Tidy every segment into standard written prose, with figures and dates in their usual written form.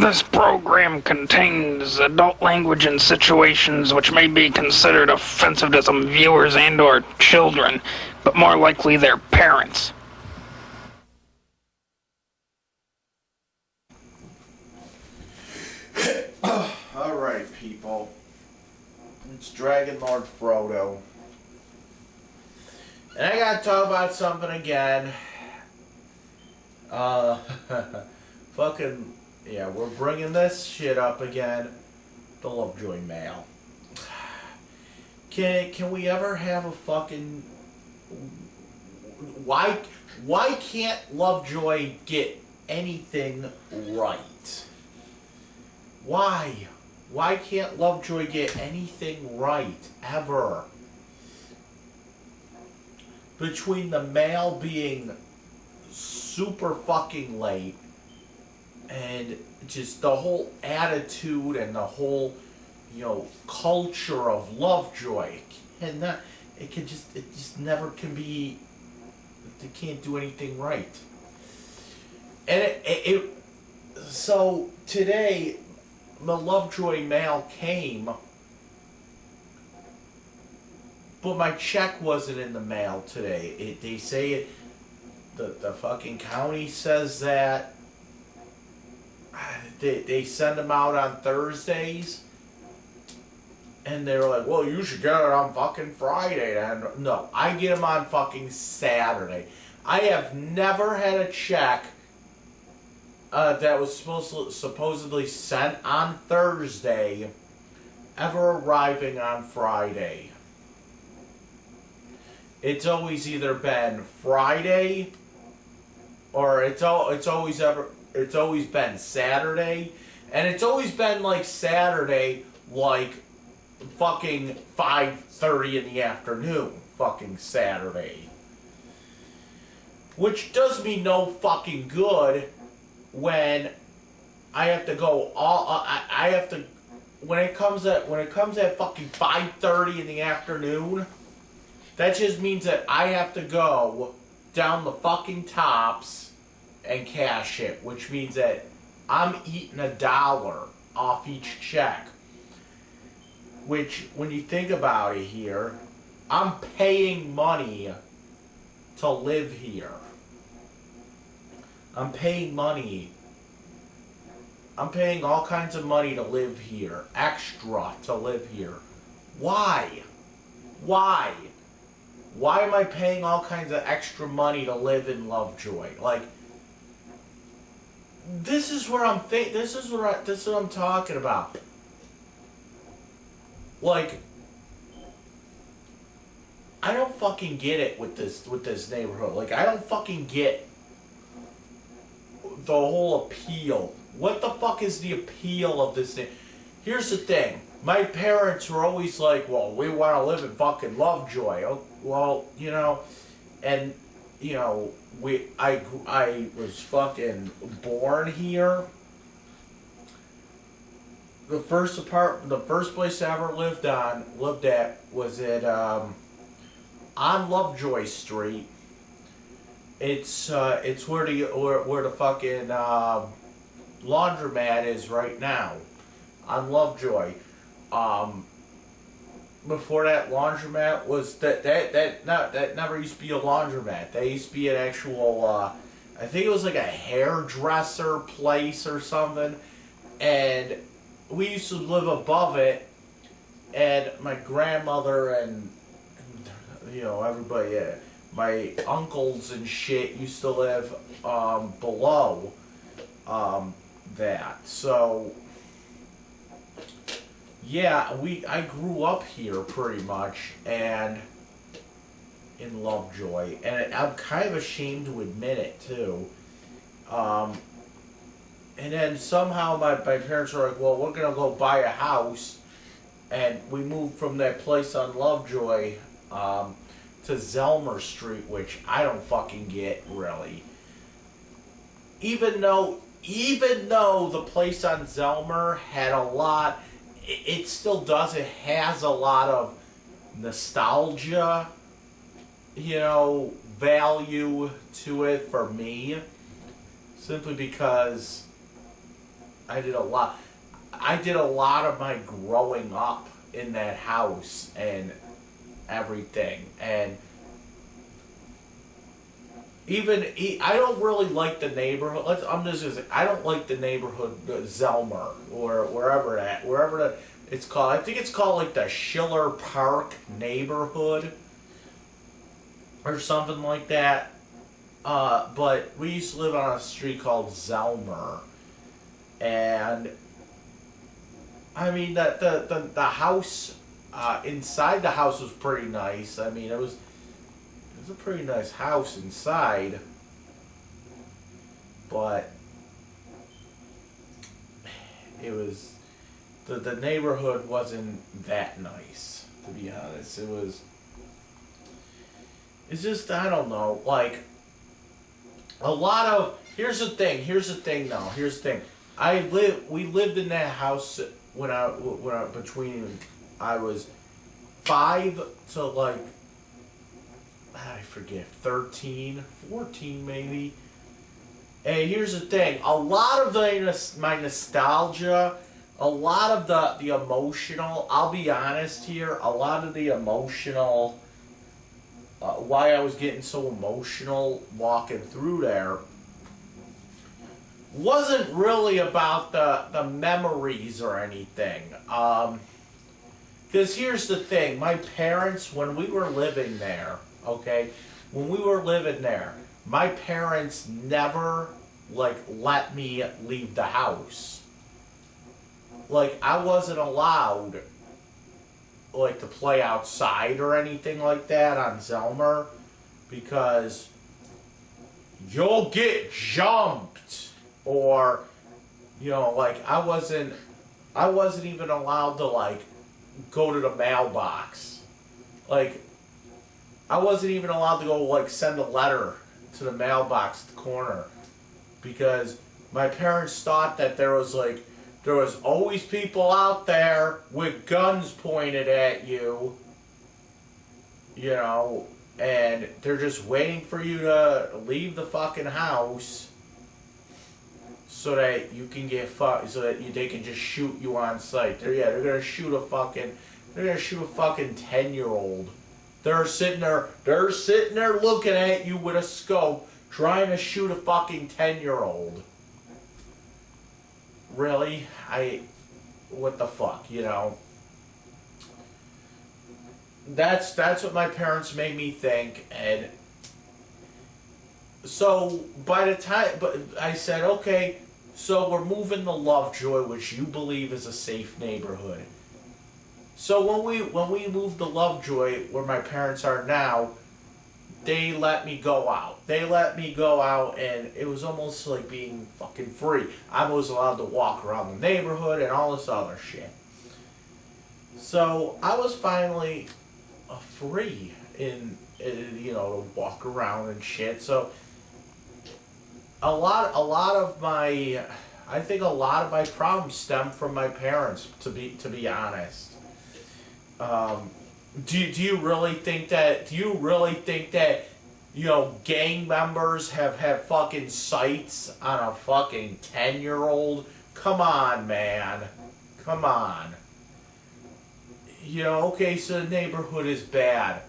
This program contains adult language and situations which may be considered offensive to some viewers and/or children, but more likely their parents. Alright, people. It's Dragonlordfrodo. And I gotta talk about something again. Fucking, yeah, we're bringing this shit up again. The Lovejoy mail. Can we ever have a fucking... Why can't Lovejoy get anything right? Why? Why can't Lovejoy get anything right, ever? Between the mail being super fucking late and just the whole attitude and the whole, culture of Lovejoy, it just never can be, they can't do anything right. And so today, the Lovejoy mail came, but my check wasn't in the mail today. They say the fucking county says that they send them out on Thursdays, and they're like, well, you should get it on fucking Friday. And no, I get them on fucking Saturday. I have never had a check that was supposedly sent on Thursday ever arriving on Friday. It's always either been Friday or it's always been Saturday, and it's always been like Saturday, like fucking 5:30 in the afternoon, fucking Saturday, which does me no fucking good. When I have to go when it comes at fucking 5:30 in the afternoon, that just means that I have to go down the fucking tops and cash it, which means that I'm eating $1 off each check. Which, when you think about it here, I'm paying money to live here. I'm paying money. I'm paying all kinds of money to live here. Extra to live here. Why? Why? Why am I paying all kinds of extra money to live in Lovejoy? Like, this is what I'm talking about. Like, I don't fucking get it with this neighborhood. Like, I don't fucking get the whole appeal. What the fuck is the appeal of this thing? Here's the thing. My parents were always like, well, we want to live in fucking Lovejoy. Oh, well, and, I was fucking born here. The first place I ever lived at was at, on Lovejoy Street. It's where the fucking laundromat is right now, on Lovejoy. Before that laundromat was that never used to be a laundromat. That used to be an actual I think it was like a hairdresser place or something, and we used to live above it. And my grandmother and everybody. My uncles and shit used to live below that. So, yeah, I grew up here pretty much, and in Lovejoy, and I'm kind of ashamed to admit it too. And then somehow my parents were like, well, we're gonna go buy a house, and we moved from that place on Lovejoy to Zelmer Street, which I don't fucking get, really. Even though the place on Zelmer had a lot, it still does. It has a lot of nostalgia, value to it for me. Simply because I did a lot. I did a lot of my growing up in that house and everything, and even I don't really like the neighborhood. I'm just gonna say, I don't like the neighborhood, Zelmer or wherever that it's called. I think it's called like the Schiller Park neighborhood or something like that. But we used to live on a street called Zelmer, and I mean the house inside the house was pretty nice. I mean it was a pretty nice house inside, but it was the neighborhood wasn't that nice, to be honest. It's just, I don't know, like a lot of here's the thing we lived in that house when I between I was 5 to like I forget 13, 14 maybe. And here's the thing, a lot of my nostalgia, a lot of the emotional, I'll be honest here, a lot of the emotional why I was getting so emotional walking through there wasn't really about the memories or anything. Because here's the thing, my parents, when we were living there, my parents never, like, let me leave the house. Like, I wasn't allowed, like, to play outside or anything like that on Zelmer, because you'll get jumped, or, you know, like, I wasn't even allowed to, like, go to the mailbox. Like, I wasn't even allowed to go, like, send a letter to the mailbox at the corner, because my parents thought that there was always people out there with guns pointed at you, you know, and they're just waiting for you to leave the fucking house so that you can get they can just shoot you on sight. They're gonna shoot a fucking 10-year-old. They're sitting there looking at you with a scope, trying to shoot a fucking 10-year-old. Really? What the fuck, you know? That's what my parents made me think, and so by the time, but I said, okay, so we're moving to Lovejoy, which you believe is a safe neighborhood. So when we moved to Lovejoy, where my parents are now, they let me go out. And it was almost like being fucking free. I was allowed to walk around the neighborhood and all this other shit. So I was finally free in you know, to walk around and shit. So I think a lot of my problems stem from my parents, to be honest. Do you really think that? You know, gang members have fucking sights on a fucking 10-year-old? Come on, man. Come on. You know, okay, so the neighborhood is bad,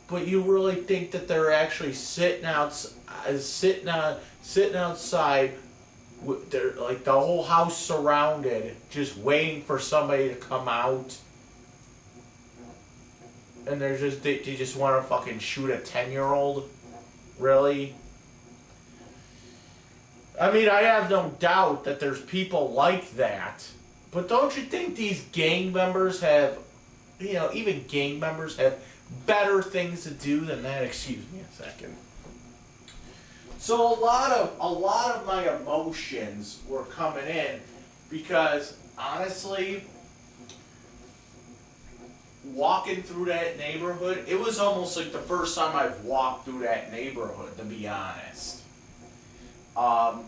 but you really think that they're actually sitting outside, with their, like, the whole house surrounded, just waiting for somebody to come out? And they just want to fucking shoot a 10-year-old? Really? I mean, I have no doubt that there's people like that. But don't you think these gang members have, you know, even gang members have better things to do than that? Excuse me a second. So a lot of my emotions were coming in because, honestly, walking through that neighborhood, it was almost like the first time I've walked through that neighborhood, to be honest.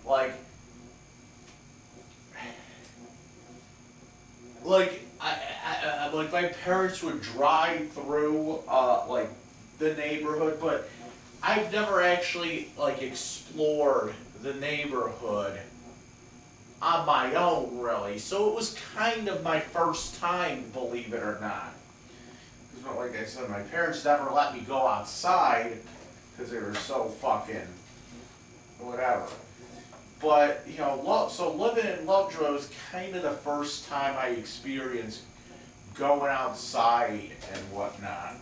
Like my parents would drive through, like, the neighborhood, but I've never actually, like, explored the neighborhood on my own, really. So it was kind of my first time, believe it or not. Because, like I said, my parents never let me go outside because they were so fucking whatever. But, you know, so living in Lovejoy was kind of the first time I experienced going outside and whatnot.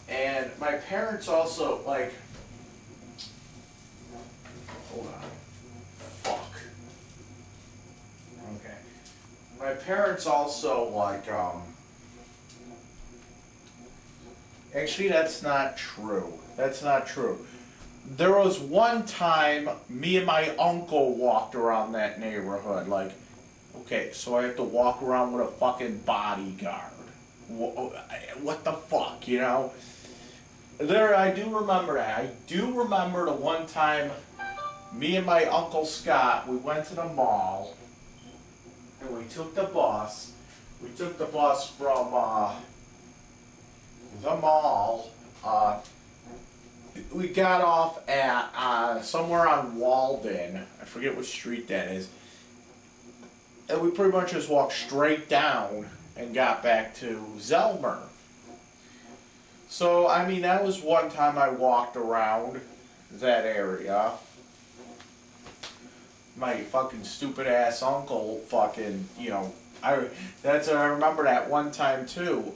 And my parents also, like, hold on. Fuck. Okay. My parents also, like, actually, that's not true. That's not true. There was one time me and my uncle walked around that neighborhood, like, okay, so I have to walk around with a fucking bodyguard. What the fuck, you know? There, I do remember that. I do remember the one time me and my Uncle Scott, we went to the mall, and we took the bus. We took the bus from the mall. We got off at somewhere on Walden. I forget what street that is. And we pretty much just walked straight down and got back to Zelmer. So, I mean, that was one time I walked around that area. My fucking stupid ass uncle fucking, you know, I remember that one time too.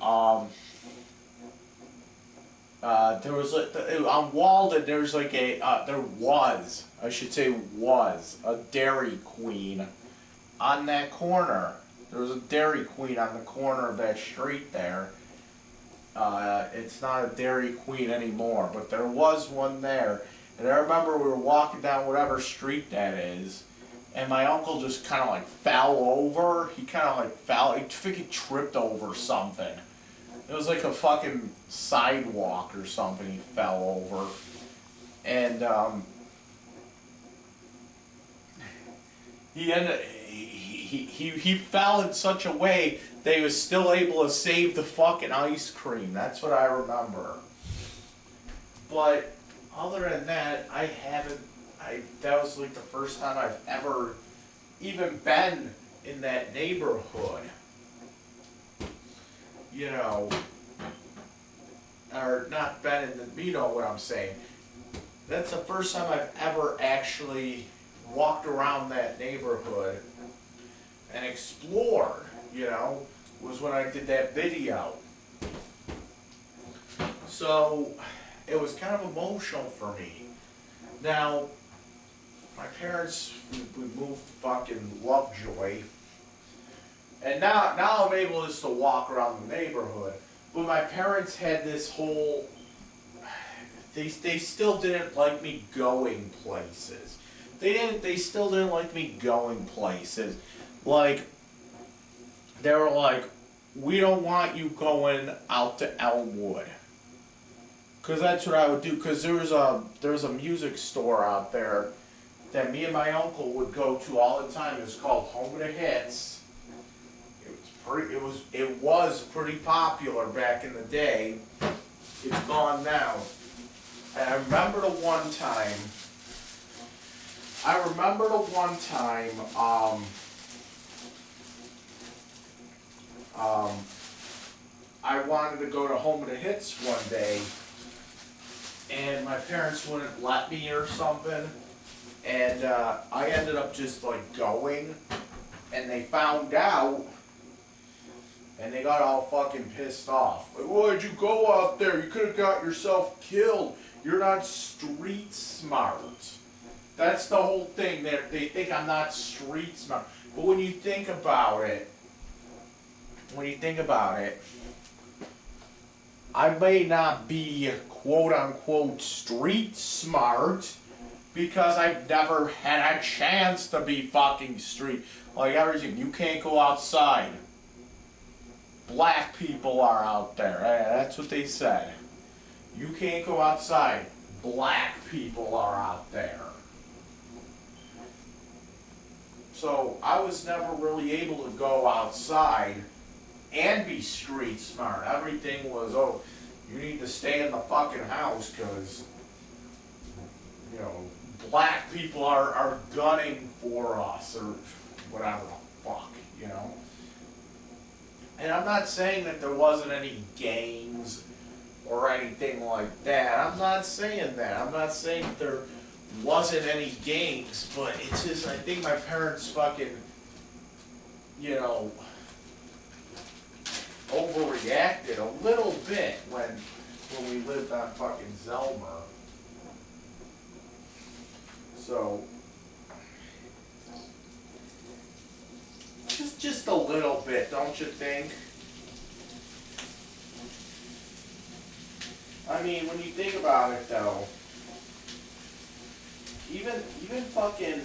There was on Walden. There's like I should say was a Dairy Queen on that corner. There was a Dairy Queen on the corner of that street there. It's not a Dairy Queen anymore, but there was one there. And I remember we were walking down whatever street that is, and my uncle just kind of like fell over. He kind of like fell. I think he tripped over something. It was like a fucking sidewalk or something he fell over. And he fell in such a way that he was still able to save the fucking ice cream. That's what I remember. But other than that, that was like the first time I've ever even been in that neighborhood. You know, or not been in the, you know what I'm saying. That's the first time I've ever actually walked around that neighborhood and explored, you know, was when I did that video. So, it was kind of emotional for me. Now, my parents, we moved to fucking Lovejoy, and now I'm able just to walk around the neighborhood. But my parents had this whole, they still didn't like me going places. They still didn't like me going places. Like, they were like, we don't want you going out to Elmwood. Because that's what I would do. Because there was a music store out there that me and my uncle would go to all the time. It was called Home of the Hits. It was pretty popular back in the day. It's gone now. And I remember the one time. I wanted to go to Home of the Hits one day, and my parents wouldn't let me or something, and I ended up just like going, and they found out, and they got all fucking pissed off. Like, why'd you go out there? You could have got yourself killed. You're not street smart. That's the whole thing. They think I'm not street smart. But when you think about it, I may not be quote unquote street smart because I've never had a chance to be fucking street. Like everything, you can't go outside. Black people are out there. That's what they said. You can't go outside. Black people are out there. So I was never really able to go outside and be street smart. Everything was, oh, you need to stay in the fucking house because, you know, black people are gunning for us or whatever the fuck, you know. And I'm not saying that there wasn't any gangs or anything like that. I'm not saying that. I'm not saying that there wasn't any gangs, but it's just, I think my parents fucking, you know, overreacted a little bit when we lived on fucking Zelmer. So just a little bit, don't you think? I mean, when you think about it though, even fucking,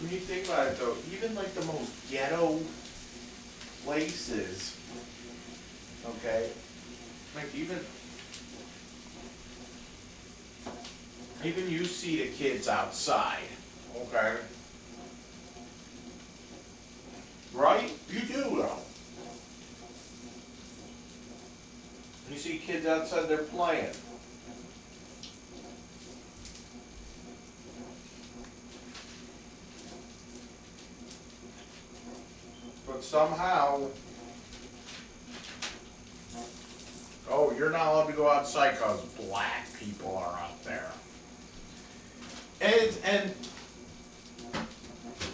when you think about it though, even like the most ghetto places, okay, like even you see the kids outside, okay, right? You do though. You see kids outside, they're playing. But somehow, oh, you're not allowed to go outside because black people are out there. And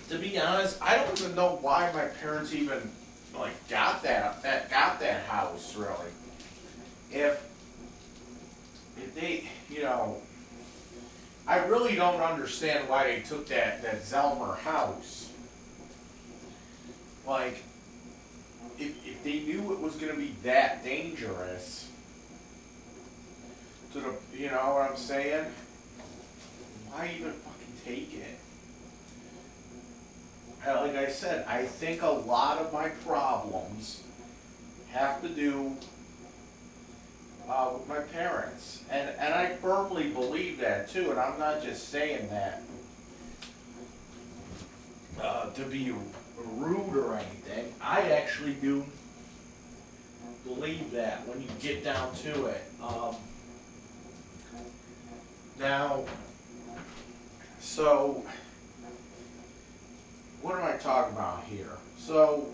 to be honest, I don't even know why my parents even like got that house really. If they, you know, I really don't understand why they took that Zelmer house. Like, if they knew it was going to be that dangerous, to the, you know what I'm saying? Why even fucking take it? Like I said, I think a lot of my problems have to do with my parents. And I firmly believe that too, and I'm not just saying that to be rude or anything. I actually do believe that when you get down to it. Now, so, what am I talking about here? So,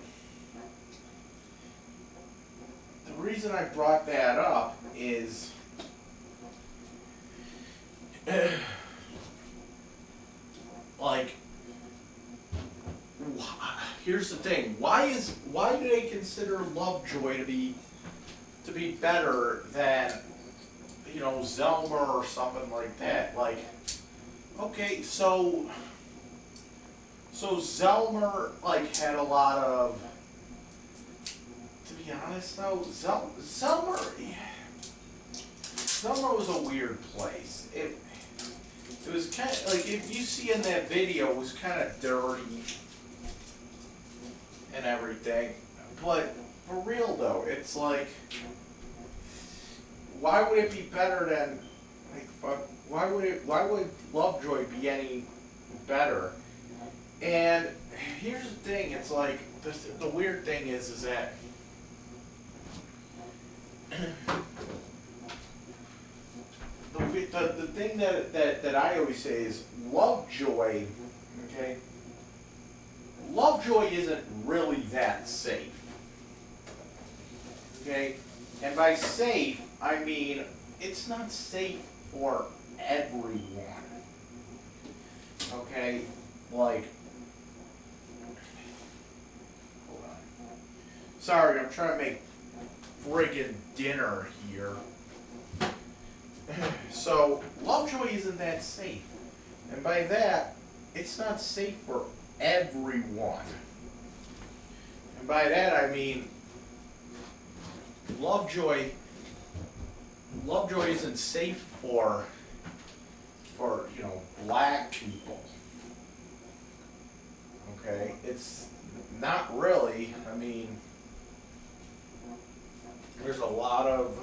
the reason I brought that up is like, here's the thing. Why do they consider Lovejoy to be better than, you know, Zelmer or something like that? Like, okay, so Zelmer like had a lot of, to be honest though, Zelmer was a weird place. It was kind of like, if you see in that video, it was kind of dirty and everything. But for real though, it's like, why would it be better than, like, why would Lovejoy be any better? And here's the thing, it's like, the weird thing is that the thing that I always say is Lovejoy, okay, Lovejoy isn't really that safe, okay, and by safe, I mean, it's not safe for everyone, okay, like, hold on, sorry, I'm trying to make friggin' dinner here. So, Lovejoy isn't that safe. And by that, it's not safe for everyone. And by that I mean, Lovejoy isn't safe for you know, black people. Okay? It's not really. I mean, there's a lot of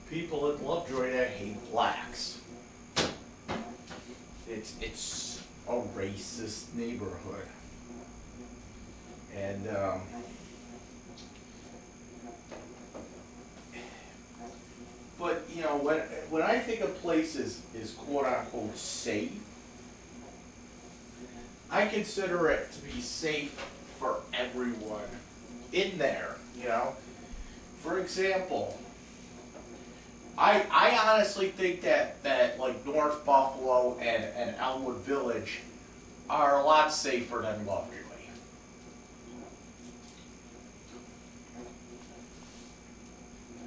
people in Lovejoy that hate blacks. It's a racist neighborhood. And but you know, when I think a place is quote unquote safe, I consider it to be safe for everyone in there, you know. For example, I honestly think that like North Buffalo and Elmwood Village are a lot safer than Lovejoy.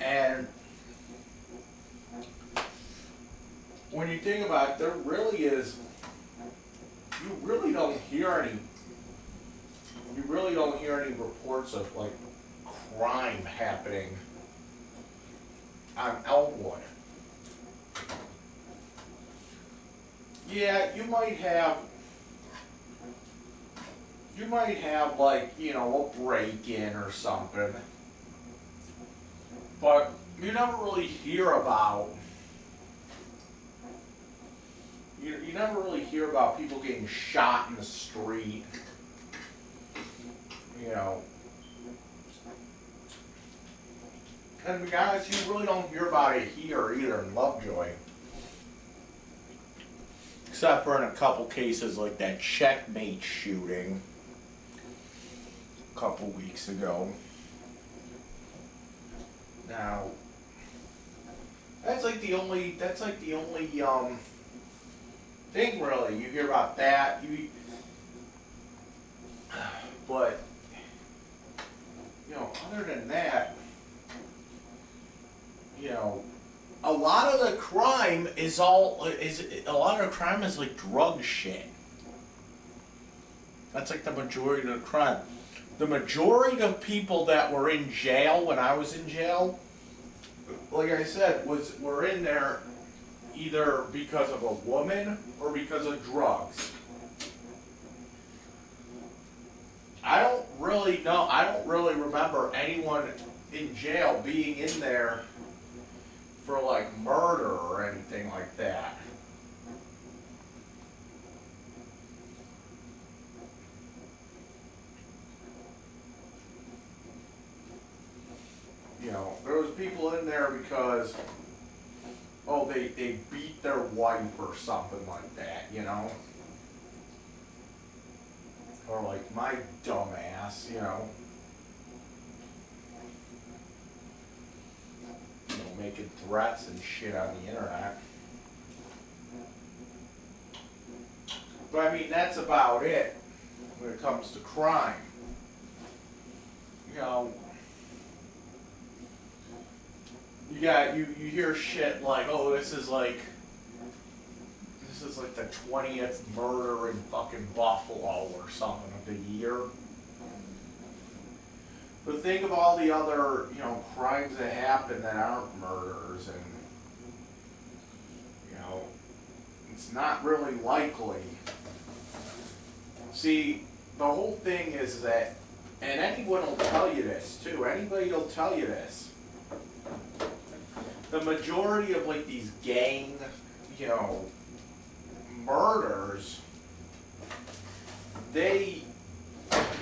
And when you think about it, there really is, you really don't hear any reports of like crime happening on Elmwood. Yeah, you might have like, you know, a break-in or something, but you never really hear about, you never really hear about people getting shot in the street, you know. And to be honest, you really don't hear about it here either in Lovejoy. Except for in a couple cases like that Checkmate shooting a couple weeks ago. Now, that's like the only thing really you hear about that. But you know, other than that, you know, a lot of the crime is like drug shit. That's like the majority of the crime. The majority of people that were in jail when I was in jail, like I said, were in there either because of a woman or because of drugs. I don't really know. I don't really remember anyone in jail being in there for like murder or anything like that. You know, there was people in there because, oh, they beat their wife or something like that, you know? Or like my dumb ass, you know? You know, making threats and shit on the internet. But I mean, that's about it when it comes to crime. You know, you hear shit like, oh, this is like the 20th murder in fucking Buffalo or something of the year. But think of all the other, you know, crimes that happen that aren't murders, and you know, it's not really likely. See, the whole thing is that, and anyone will tell you this too, anybody will tell you this, the majority of like these gang, you know, murders, they,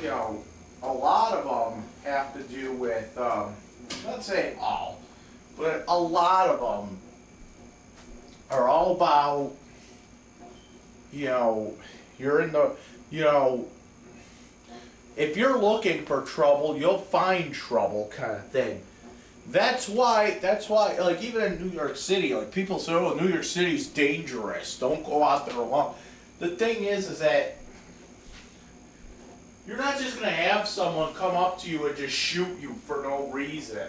you know, a lot of them have to do with, not saying all, but a lot of them are all about, you know, you're in the, you know, if you're looking for trouble, you'll find trouble kind of thing. That's why, like, even in New York City, like, people say, oh, New York City's dangerous, don't go out there alone. The thing is that you're not just going to have someone come up to you and just shoot you for no reason.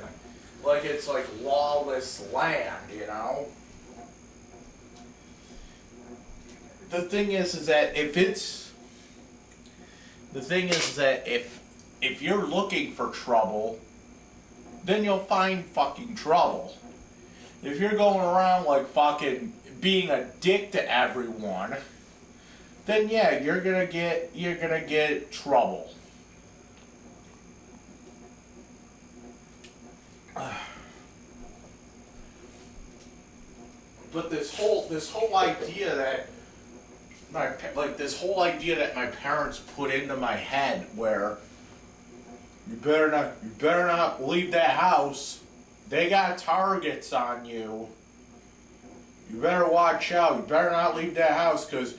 Like it's like lawless land, you know? The thing is that if you're looking for trouble, then you'll find fucking trouble. If you're going around like fucking being a dick to everyone, then yeah, you're gonna get trouble. But this whole idea that my parents put into my head, where you better not leave that house. They got targets on you. You better watch out. You better not leave that house, because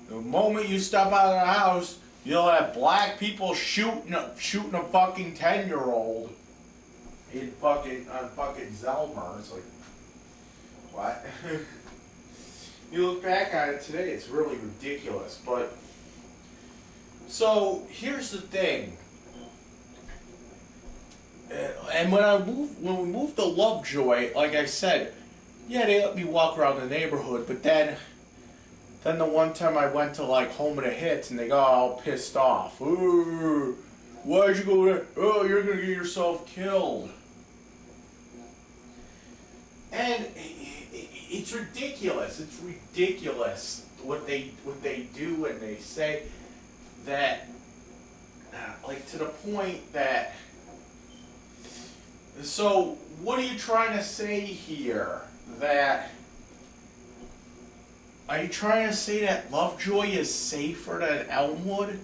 the moment you step out of the house, you'll have black people shooting a fucking 10-year-old on fucking Zelmer. It's like, what? You look back on it today, it's really ridiculous. But so here's the thing. And when we moved to Lovejoy, like I said, yeah, they let me walk around the neighborhood, but then the one time I went to like Home of the Hits and they got all pissed off. Ooh, why'd you go there? Oh, you're gonna get yourself killed. And it's ridiculous. It's ridiculous what they do and they say that, like, to the point that. So what are you trying to say here? Are you trying to say that Lovejoy is safer than Elmwood?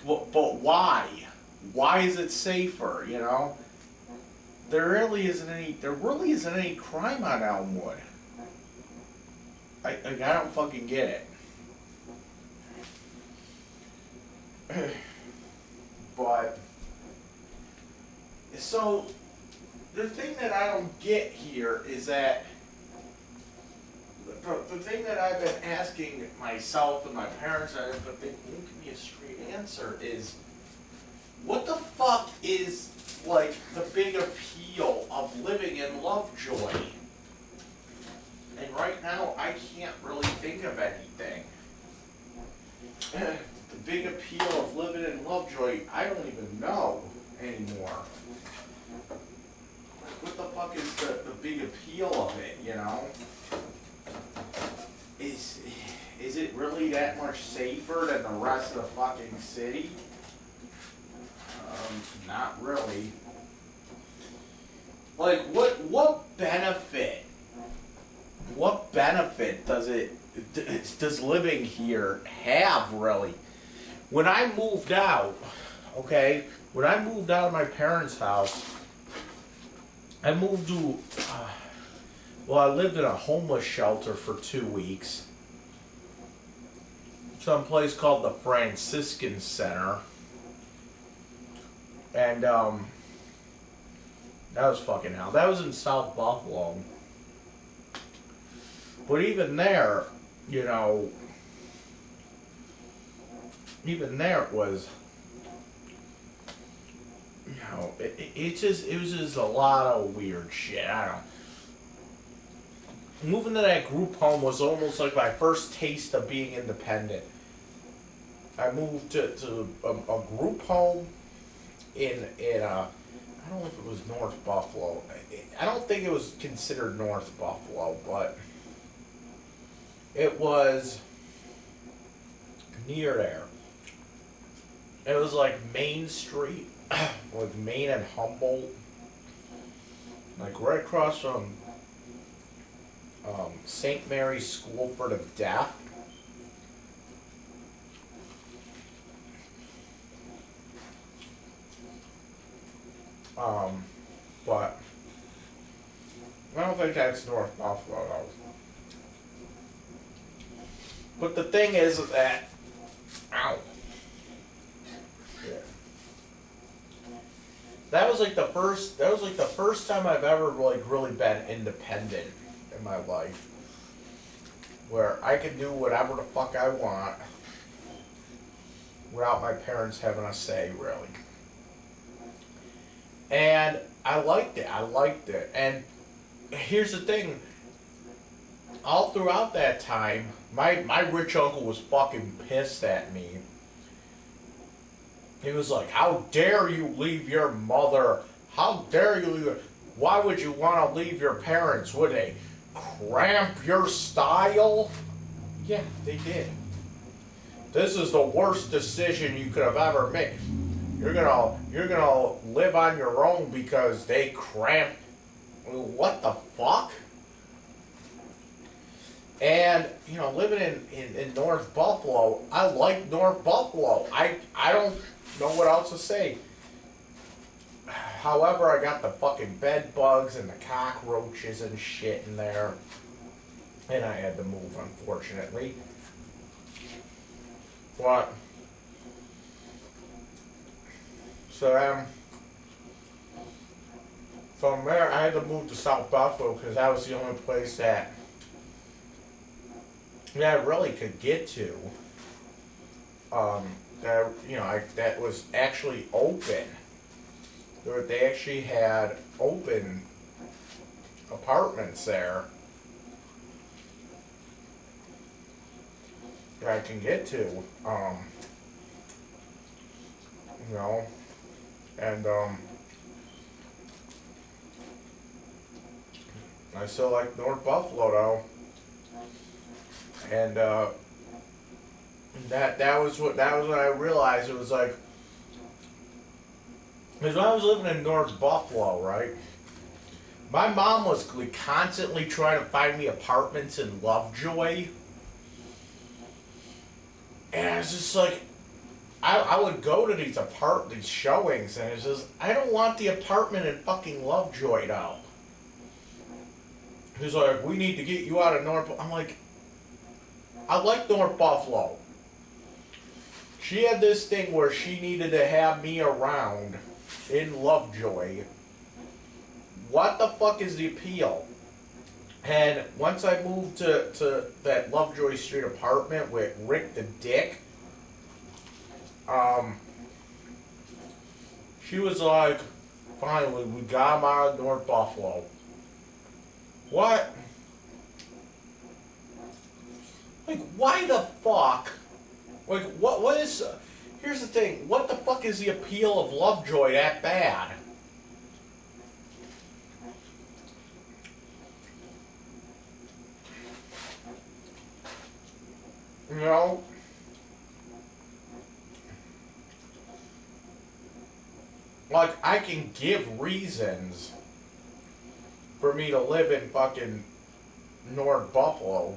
But why? Why is it safer? You know, there really isn't any crime on Elmwood. I don't fucking get it. But so the thing that I don't get here is that the thing that I've been asking myself and my parents, but they won't give me a straight answer, is what the fuck is like the big appeal of living in Lovejoy? And right now I can't really think of anything. The big appeal of living in Lovejoy, I don't even know anymore. What the fuck is the big appeal of it, you know? Is it really that much safer than the rest of the fucking city? Not really. Like, what benefit? What benefit does living here have, really? When I moved out, okay, when I moved out of my parents' house, I moved to, I lived in a homeless shelter for 2 weeks. Some place called the Franciscan Center. And, that was fucking hell. That was in South Buffalo. But even there, you know, even there it was, you know, it was just a lot of weird shit. I don't know. Moving to that group home was almost like my first taste of being independent. I moved to a group home in I don't know if it was North Buffalo. I don't think it was considered North Buffalo, but it was near there. It was like Main Street, like Main and Humboldt, like right across from St. Mary's School for the Deaf. But I don't think that's North Buffalo though. But the thing is that, ow. Yeah. That was like the first time I've ever really been independent in my life, where I can do whatever the fuck I want without my parents having a say, really. And I liked it. And here's the thing, all throughout that time, my rich uncle was fucking pissed at me. He was like, how dare you leave your mother? How dare you leave her? Why would you want to leave your parents? Would they cramp your style? Yeah, they did. This is the worst decision you could have ever made. You're gonna live on your own because they cramp. What the fuck? And, you know, living in North Buffalo, I like North Buffalo. I don't know what else to say. However, I got the fucking bed bugs and the cockroaches and shit in there. And I had to move, unfortunately. But, so from there, I had to move to South Buffalo because that was the only place that I really could get to. That that was actually open. They actually had open apartments there that I can get to. And I still like North Buffalo though. And that was when I realized it was like, because when I was living in North Buffalo, right, my mom was constantly trying to find me apartments in Lovejoy, and I was just like, I would go to these showings, and it's just, I don't want the apartment in fucking Lovejoy though. He's like, we need to get you out of North. I'm like, I like North Buffalo. She had this thing where she needed to have me around in Lovejoy. What the fuck is the appeal? And once I moved to that Lovejoy Street apartment with Rick the Dick, she was like, finally, we got him out of North Buffalo. What? Like, why the fuck? Like, what is... here's the thing. What the fuck is the appeal of Lovejoy that bad? You know? Like, I can give reasons for me to live in fucking North Buffalo.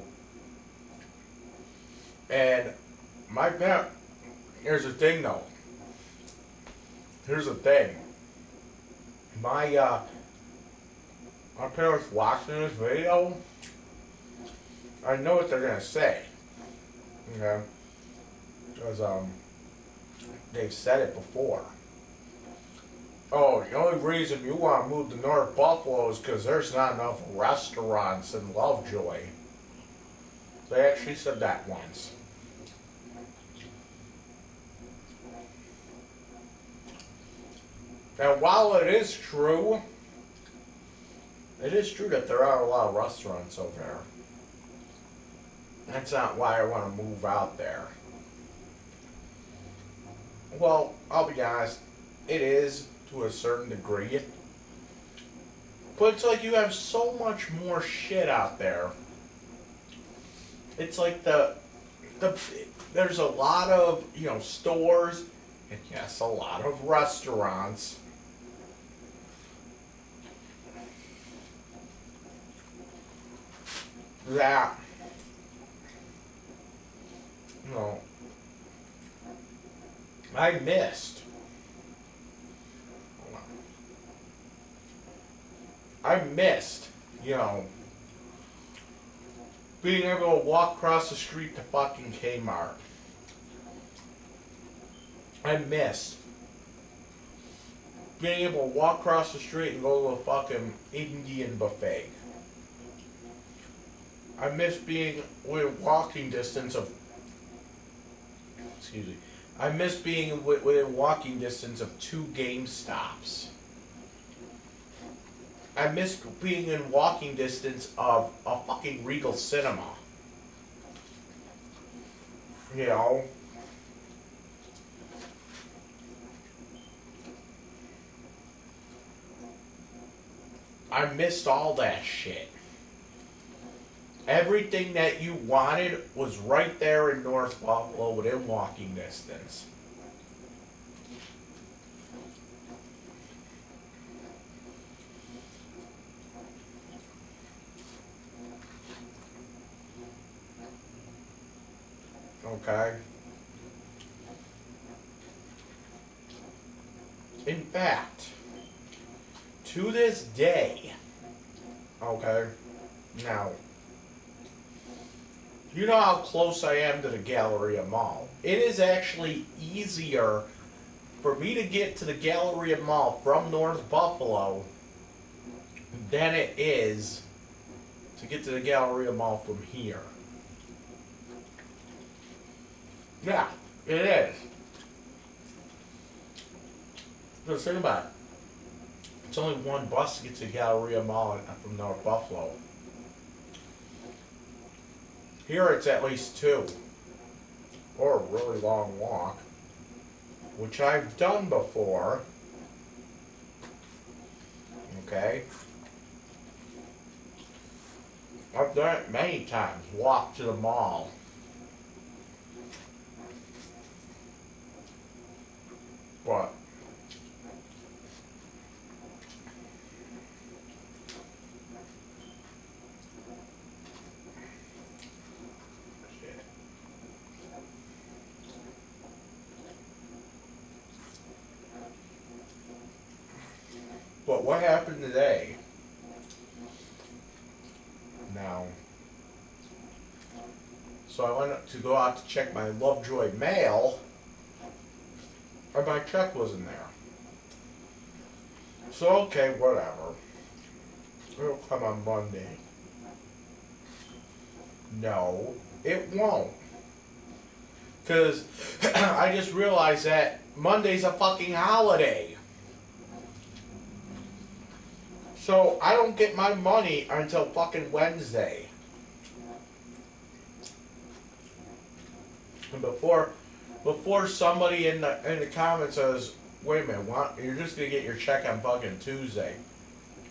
And here's the thing though. Here's the thing. My parents watching this video, I know what they're gonna say. Okay? Because they've said it before. Oh, the only reason you want to move to North Buffalo is because there's not enough restaurants in Lovejoy. They actually said that once. And while it is true that there are a lot of restaurants over there. That's not why I want to move out there. Well, I'll be honest, it is to a certain degree. But it's like you have so much more shit out there. It's like there's a lot of, stores, and yes, a lot of restaurants. That, I missed. Being able to walk across the street to fucking Kmart. I missed being able to walk across the street and go to a fucking Indian buffet. I miss being within walking distance of, I miss being within walking distance of 2 GameStops. I miss being in walking distance of a fucking Regal Cinema. I missed all that shit. Everything that you wanted was right there in North Buffalo within walking distance. Okay? In fact, to this day, okay, now, you know how close I am to the Galleria Mall. It is actually easier for me to get to the Galleria Mall from North Buffalo than it is to get to the Galleria Mall from here. Yeah, it is. Just think about it. It's only one bus to get to the Galleria Mall from North Buffalo. Here it's at least two. Or a really long walk. Which I've done before. Okay. I've done it many times. Walk to the mall. But what happened today? Now, so I went to go out to check my Lovejoy mail, and my check wasn't there. So okay, whatever. It'll come on Monday. No, it won't. Because I just realized that Monday's a fucking holiday. So I don't get my money until fucking Wednesday. And before somebody in the comments says, wait a minute, what? You're just gonna get your check on fucking Tuesday.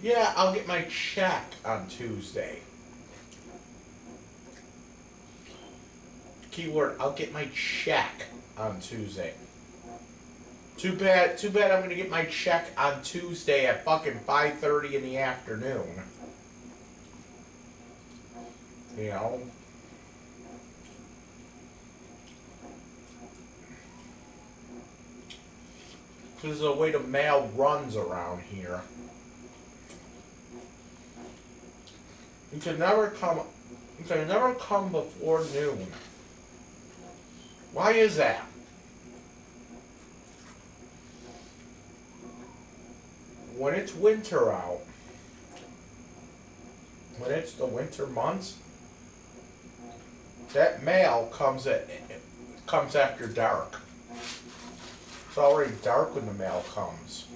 Yeah, I'll get my check on Tuesday. Keyword, I'll get my check on Tuesday. Too bad I'm gonna get my check on Tuesday at fucking 5:30 in the afternoon. You know? This is the way the mail runs around here. You can never come before noon. Why is that? When it's winter out, when it's the winter months, that mail comes after dark. It's already dark when the mail comes.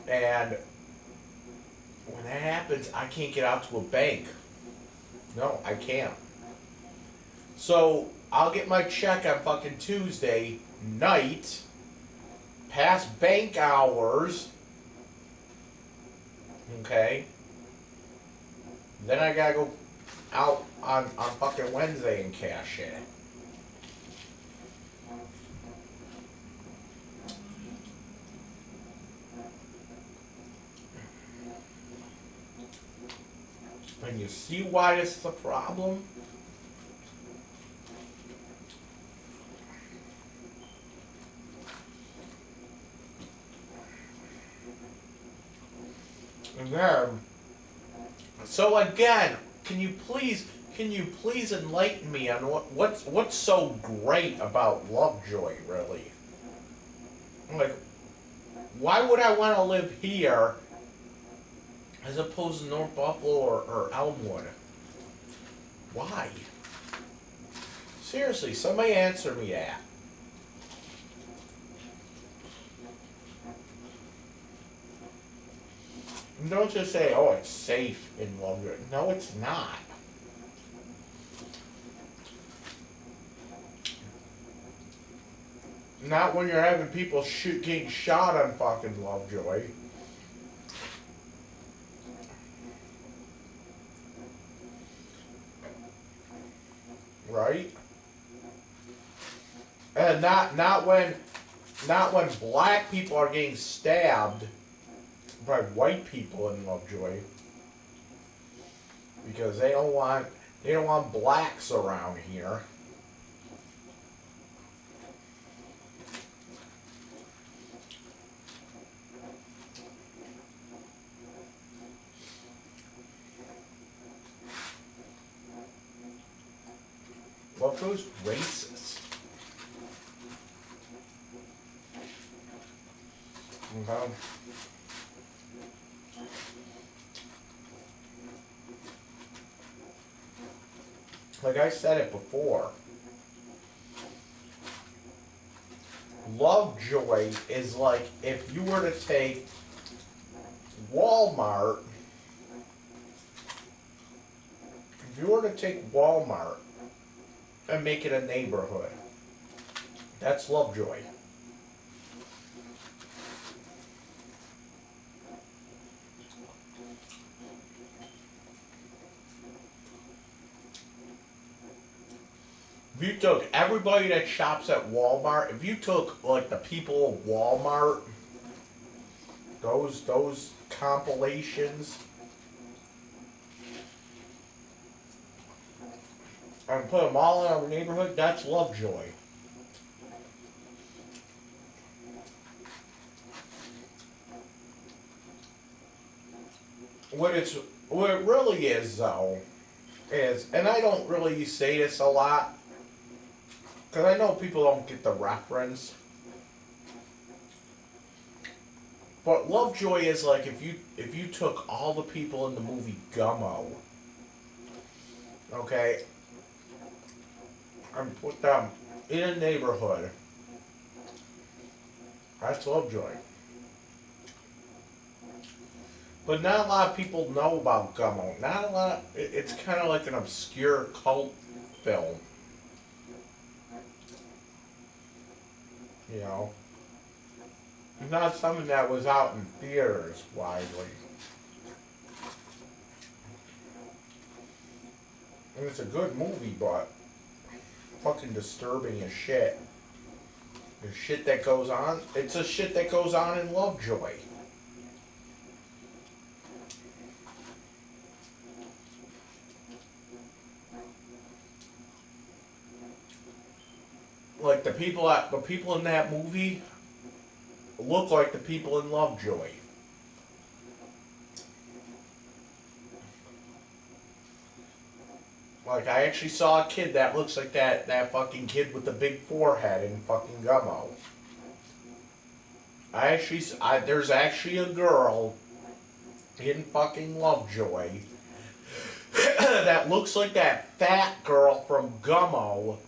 And when that happens, I can't get out to a bank. No, I can't. So I'll get my check on fucking Tuesday night, past bank hours. Okay. Then I gotta go out on fucking Wednesday and cash it. And you see why this is a problem? And then, so again, can you please enlighten me on what's so great about Lovejoy, really? Like, why would I want to live here as opposed to North Buffalo or Elmwood? Why? Seriously, somebody answer me that. And don't just say, oh, it's safe in Lovejoy. No, it's not. Not when you're having people getting shot on fucking Lovejoy. Right? And not when black people are getting stabbed by white people in Lovejoy because they don't want blacks around here. Lovejoy's racist. Okay. Like I said it before, Lovejoy is like if you were to take Walmart, and make it a neighborhood. That's Lovejoy. If you took everybody that shops at Walmart, if you took like the people of Walmart, those compilations, and put them all in our neighborhood, that's Lovejoy. What it really is though is, and I don't really say this a lot because I know people don't get the reference, but Lovejoy is like if you took all the people in the movie Gummo, okay, and put them in a neighborhood. That's Lovejoy. But not a lot of people know about Gummo. Not a lot. It's kind of like an obscure cult film. You know, not something that was out in theaters widely. And it's a good movie, but fucking disturbing as shit. The shit that goes on. It's a shit that goes on in Lovejoy. Like the people in that movie look like the people in Lovejoy. Like I actually saw a kid that looks like that fucking kid with the big forehead in fucking Gummo. There's actually a girl in fucking Lovejoy that looks like that fat girl from Gummo.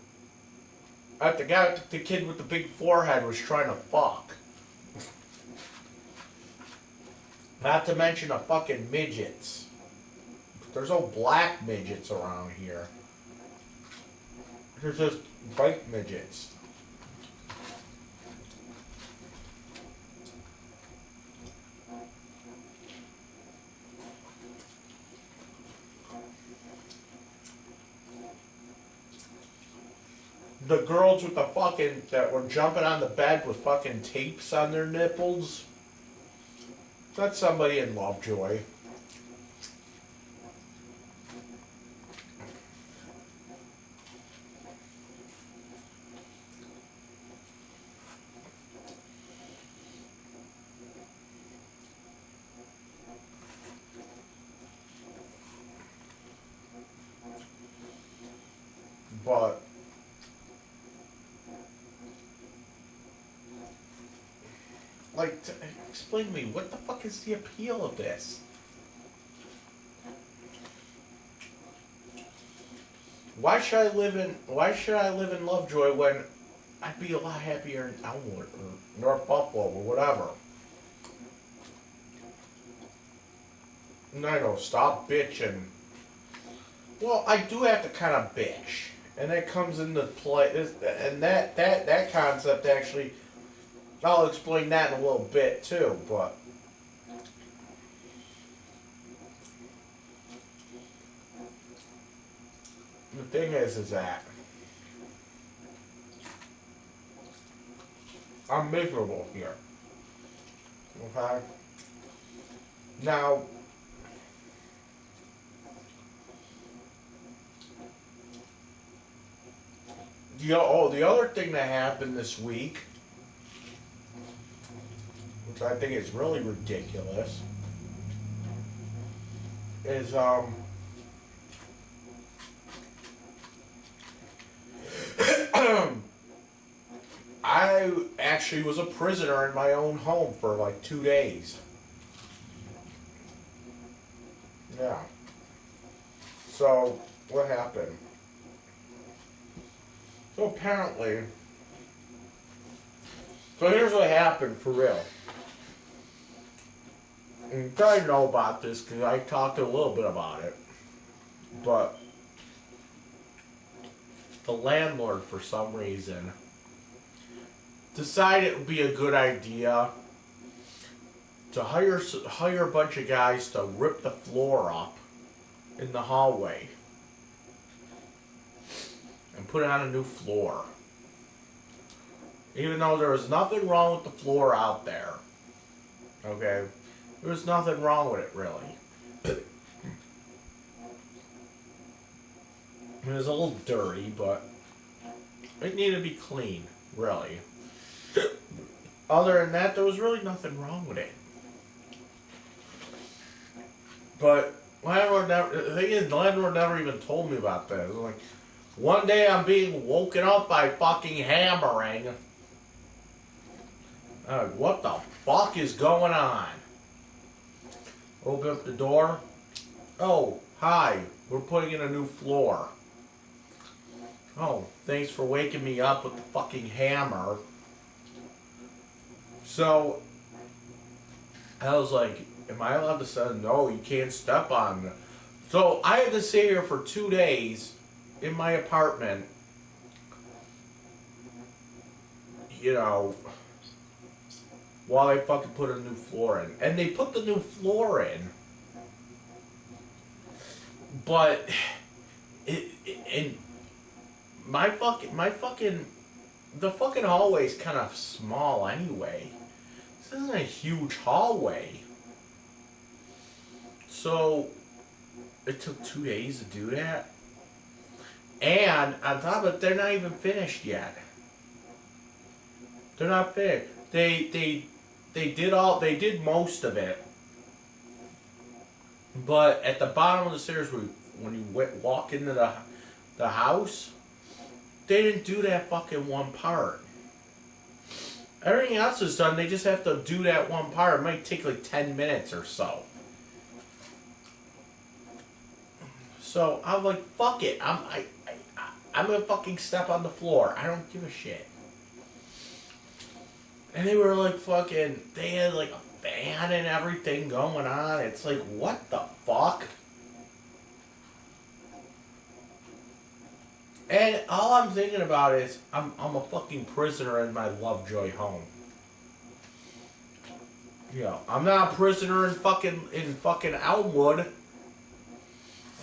The kid with the big forehead was trying to fuck. Not to mention the fucking midgets. There's no black midgets around here. There's just white midgets. The girls with the fucking, that were jumping on the bed with fucking tapes on their nipples. That's somebody in Lovejoy. But like, explain to me, what the fuck is the appeal of this? Why should I live in Lovejoy when I'd be a lot happier in Elmwood or North Buffalo or whatever? And I know, stop bitching. Well, I do have to kind of bitch, and that comes into play, and that concept actually, I'll explain that in a little bit too, but the thing is that I'm miserable here. Okay? Now, the other thing that happened this week, which I think is really ridiculous, is I actually was a prisoner in my own home for like 2 days. Yeah. So, what happened? So apparently, so here's what happened for real. And you probably know about this because I talked a little bit about it. But the landlord, for some reason, decided it would be a good idea to hire a bunch of guys to rip the floor up in the hallway and put on a new floor. Even though there was nothing wrong with the floor out there. Okay? There was nothing wrong with it, really. It was a little dirty, but it needed to be clean, really. Other than that, there was really nothing wrong with it. But the thing is, the landlord never even told me about that. It was like, one day I'm being woken up by fucking hammering. What the fuck is going on? Open up the door. Oh, hi. We're putting in a new floor. Oh, thanks for waking me up with the fucking hammer. So, I was like, am I allowed to say, no, you can't step on it. So, I had to stay here for 2 days in my apartment. You know, while they fucking put a new floor in. And they put the new floor in. But, the fucking hallway is kind of small anyway. This isn't a huge hallway. So, it took 2 days to do that. And, on top of it, they're not even finished yet. They're not finished. They did most of it. But at the bottom of the stairs, when you walk into the house, they didn't do that fucking one part. Everything else is done. They just have to do that one part. It might take like 10 minutes or so. So I'm like, fuck it. I'm gonna fucking step on the floor. I don't give a shit. And they were like fucking. They had like a fan and everything going on. It's like, what the fuck? And all I'm thinking about is I'm a fucking prisoner in my Lovejoy home. You know, I'm not a prisoner in fucking Elmwood.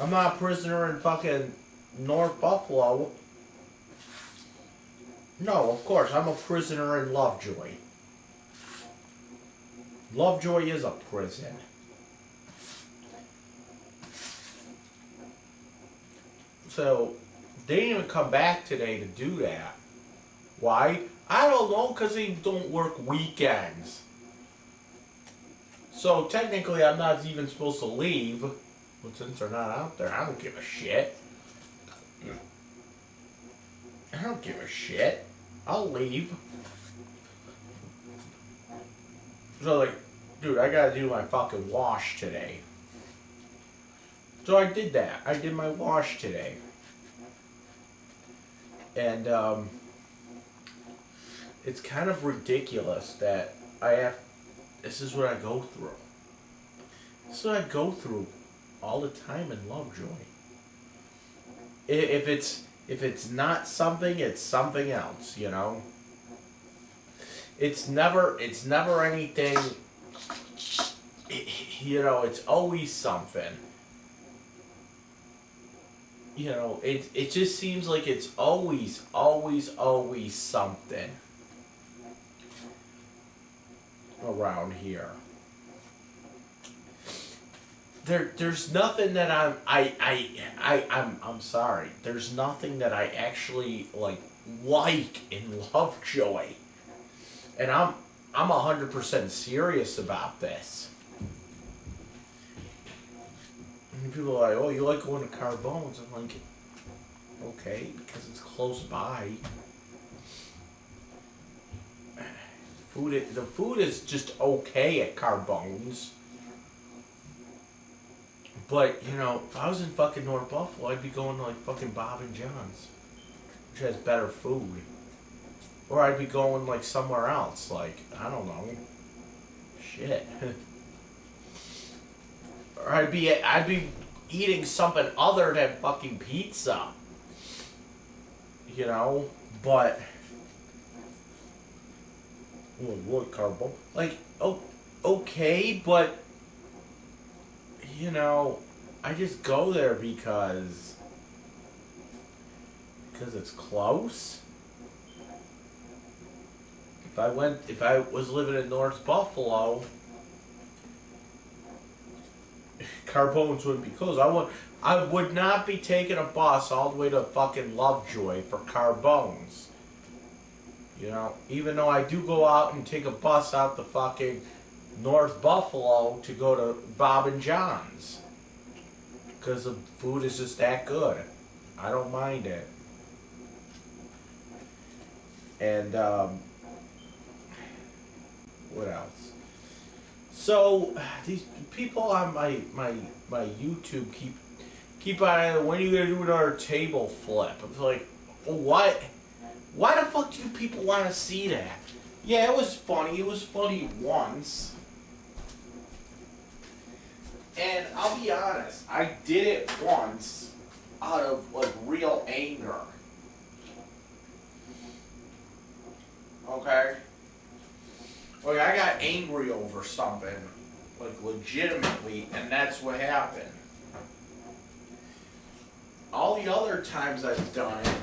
I'm not a prisoner in fucking North Buffalo. No, of course, I'm a prisoner in Lovejoy. Lovejoy is a prison. So, they didn't even come back today to do that. Why? I don't know, because they don't work weekends. So, technically, I'm not even supposed to leave. But since they're not out there, I don't give a shit. I don't give a shit. I'll leave. So, like, dude, I gotta do my fucking wash today. So I did that. I did my wash today. And, it's kind of ridiculous that this is what I go through. This is what I go through all the time in Lovejoy. If it's not something, it's something else, you know? It's never anything, you know, it's always something. You know, it just seems like it's always something around here. There's nothing that I'm sorry. There's nothing that I actually like in Lovejoy. And I'm 100% serious about this. And people are like, oh, you like going to Carbone's? I'm like, Okay, because it's close by. The food is just okay at Carbone's. But, you know, if I was in fucking North Buffalo, I'd be going to like fucking Bob and John's, which has better food. Or I'd be going like somewhere else, like, I don't know. Shit. Or I'd be eating something other than fucking pizza. You know? But what Carbo? Like, oh, okay, but you know, I just go there because it's close. If I was living in North Buffalo, Carbone's wouldn't be closed. I would not be taking a bus all the way to fucking Lovejoy for Carbone's. You know, even though I do go out and take a bus out to fucking North Buffalo to go to Bob and John's. Because the food is just that good. I don't mind it. And, what else? So, these people on my YouTube keep on, when are you going to do another table flip? I'm like, what? Why the fuck do you people want to see that? Yeah, it was funny. It was funny once. And I'll be honest, I did it once out of like real anger. Okay? Like I got angry over something, like legitimately, and that's what happened. All the other times I've done it,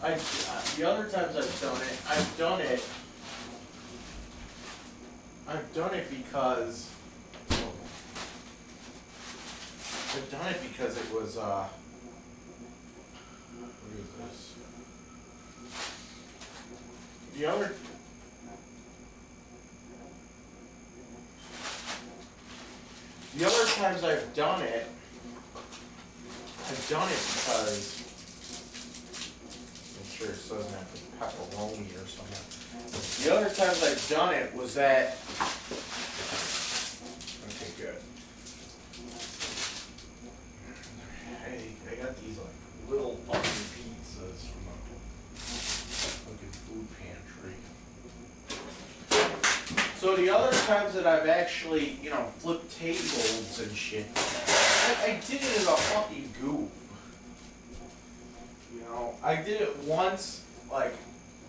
I've done it because it was, what is this? The other times I've done it because, I'm sure it doesn't have to be pepperoni or something. The other times I've done it was that, okay, good. I got these like little fucking pizzas from a fucking food pantry. So the other times that I've actually, you know, flipped tables and shit, I did it as a fucking goof. You know, I did it once, like,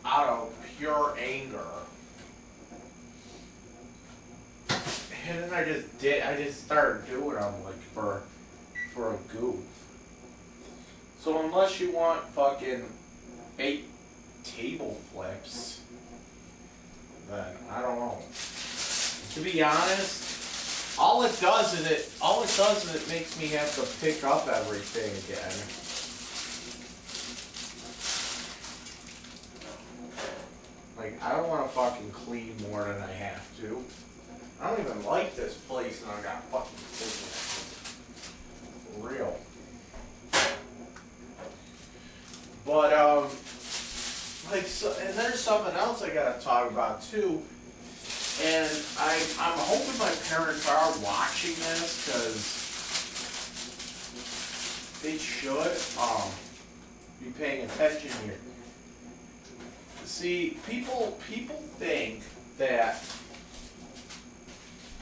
out of pure anger. And then I just started doing them, like, for a goof. So unless you want fucking 8 table flips, then I don't know. To be honest, all it does is it makes me have to pick up everything again. Like, I don't want to fucking clean more than I have to. I don't even like this place and I got fucking clean it. For real. But, like, so, and there's something else I gotta talk about too. And I'm hoping my parents are watching this, because they should be paying attention here. See, people think that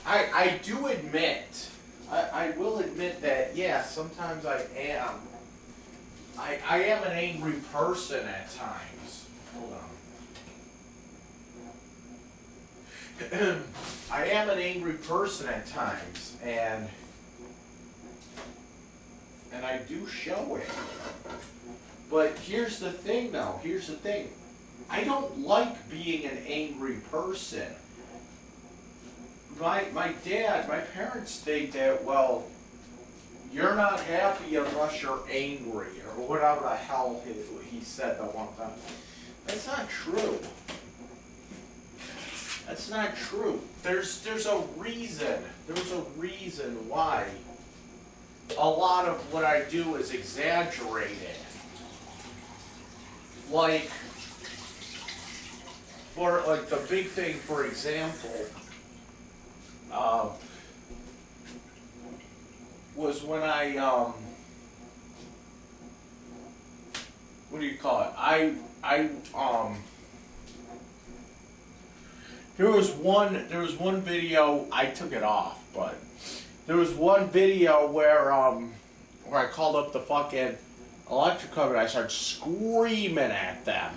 I do admit, I will admit that, yeah, sometimes I am an angry person at times. Hold on. I am an angry person at times, and I do show it. But here's the thing, though. Here's the thing. I don't like being an angry person. My parents state that, well, you're not happy unless you're angry, or whatever the hell he said that one time. That's not true. That's not true. There's a reason. There's a reason why a lot of what I do is exaggerated. Like, for like the big thing, for example, was when I what do you call it? There was one video, I took it off, but there was one video where I called up the fucking electric company. I started screaming at them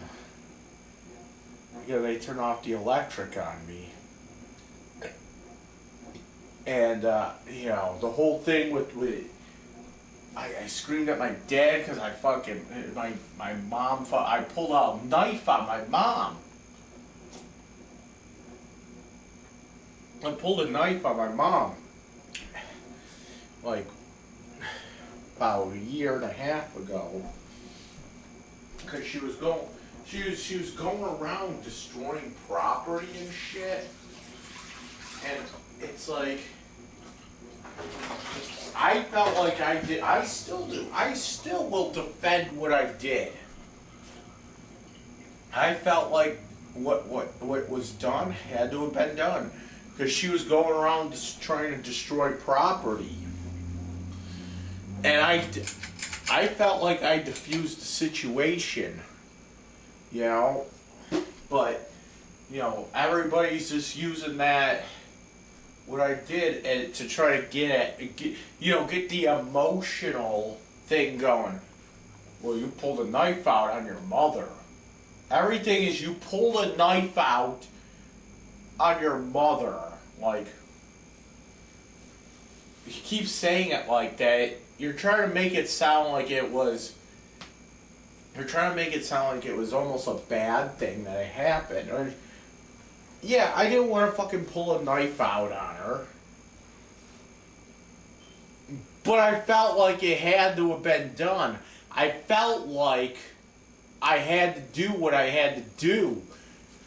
because they turned off the electric on me. And you know, the whole thing with I screamed at my dad because I fucking my mom. I pulled out a knife on my mom. I pulled a knife on my mom, like about a year and a half ago, because she was going around destroying property and shit, and it's like, I felt like I did. I still do. I still will defend what I did. I felt like what was done had to have been done, because she was going around just trying to destroy property, and I felt like I diffused the situation, you know. But you know, everybody's just using that, what I did, and to try to get the emotional thing going. Well, you pulled a knife out on your mother. Everything is, you pulled a knife out on your mother. Like, you keep saying it like that. You're trying to make it sound like it was. You're trying to make it sound like it was almost a bad thing that it happened. Or, yeah, I didn't want to fucking pull a knife out on her, but I felt like it had to have been done. I felt like I had to do what I had to do,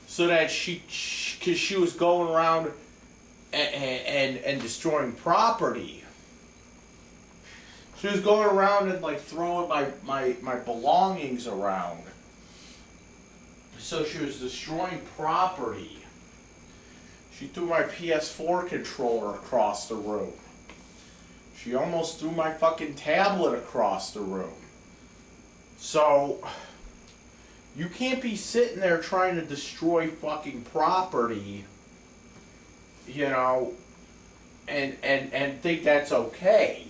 so that because she was going around and destroying property. She was going around and like throwing my belongings around. So she was destroying property. She threw my PS4 controller across the room. She almost threw my fucking tablet across the room. So, you can't be sitting there trying to destroy fucking property, you know, and think that's okay,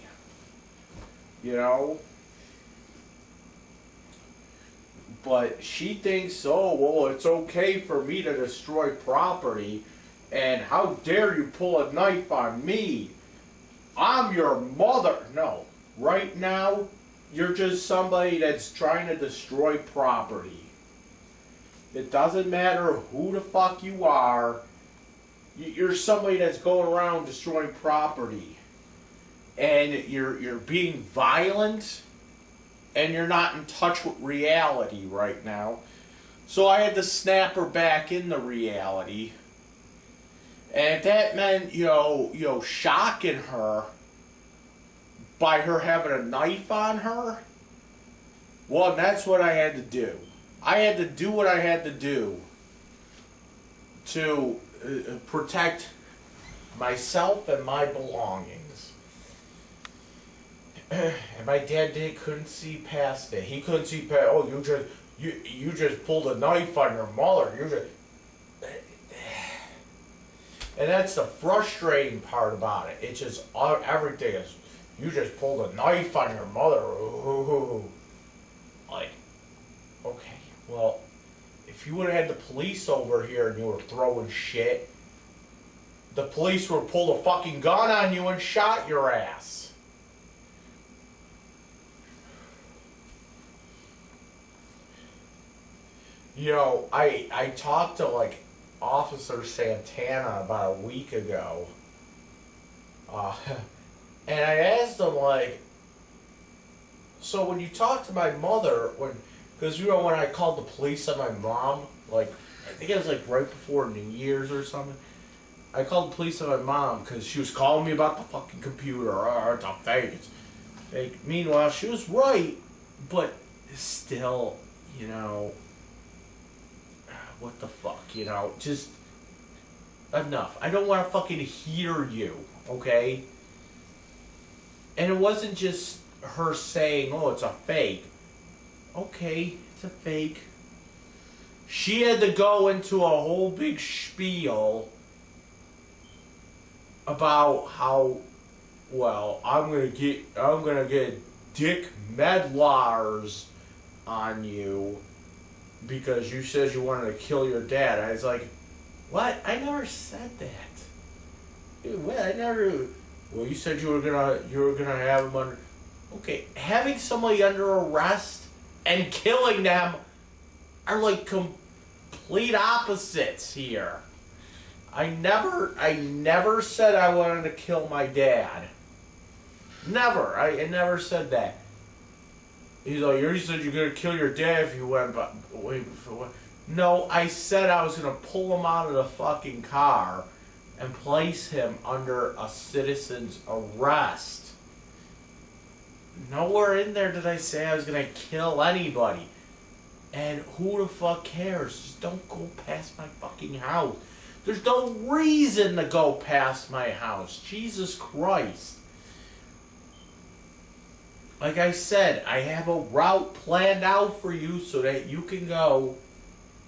you know. But she thinks, oh, well, it's okay for me to destroy property, and how dare you pull a knife on me? I'm your mother. No, right now, you're just somebody that's trying to destroy property. It doesn't matter who the fuck you are. You're somebody that's going around destroying property, and you're being violent, and you're not in touch with reality right now. So I had to snap her back into reality, and that meant shocking her by her having a knife on her. Well, that's what I had to do. I had to do what I had to do to protect myself and my belongings. And my dad couldn't see past it. He couldn't see past. Oh, you just pulled a knife on your mother. And that's the frustrating part about it. It's just everything is, you just pulled a knife on your mother. Ooh. Like, okay, well, if you would have had the police over here and you were throwing shit, the police would have pulled a fucking gun on you and shot your ass. You know, I talked to like Officer Santana about a week ago, and I asked him, like, so when you talk to my mother, because when I called the police on my mom, like, I think it was like right before New Year's or something, I called the police on my mom because she was calling me about the fucking computer, or the thing. fake. Meanwhile, she was right, but still, you know, what the fuck, you know, just enough. I don't want to fucking hear you, okay? And it wasn't just her saying, oh, it's a fake. Okay, it's a fake. She had to go into a whole big spiel about how, well, I'm gonna get Dick Medlars on you because you said you wanted to kill your dad. I was like, what? I never said that. Dude, what? I never. Well, you said you were gonna have him under. Okay, having somebody under arrest and killing them are like complete opposites here. I never said I wanted to kill my dad. Never. I never said that. He's like, you said you're gonna kill your dad if you went. But wait, for what? No, I said I was gonna pull him out of the fucking car and place him under a citizen's arrest. Nowhere in there did I say I was gonna kill anybody. And who the fuck cares? Just don't go past my fucking house. There's no reason to go past my house. Jesus Christ. Like I said, I have a route planned out for you so that you can go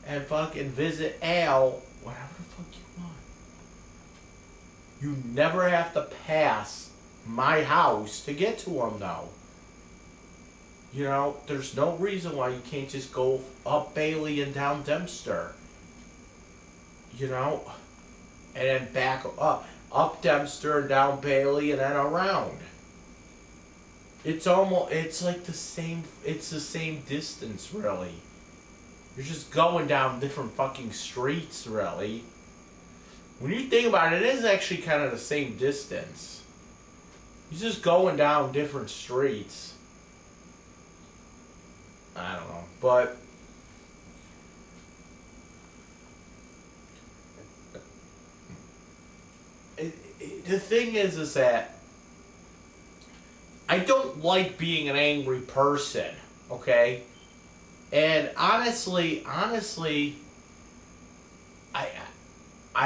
and fucking visit Al whatever the fuck you want. You never have to pass my house to get to him, though. You know, there's no reason why you can't just go up Bailey and down Dempster. You know, and then back up Dempster and down Bailey and then around. It's like the same distance, really. You're just going down different fucking streets, really. When you think about it, it is actually kind of the same distance. You're just going down different streets. I don't know, but the thing is that I don't like being an angry person, okay? And honestly, I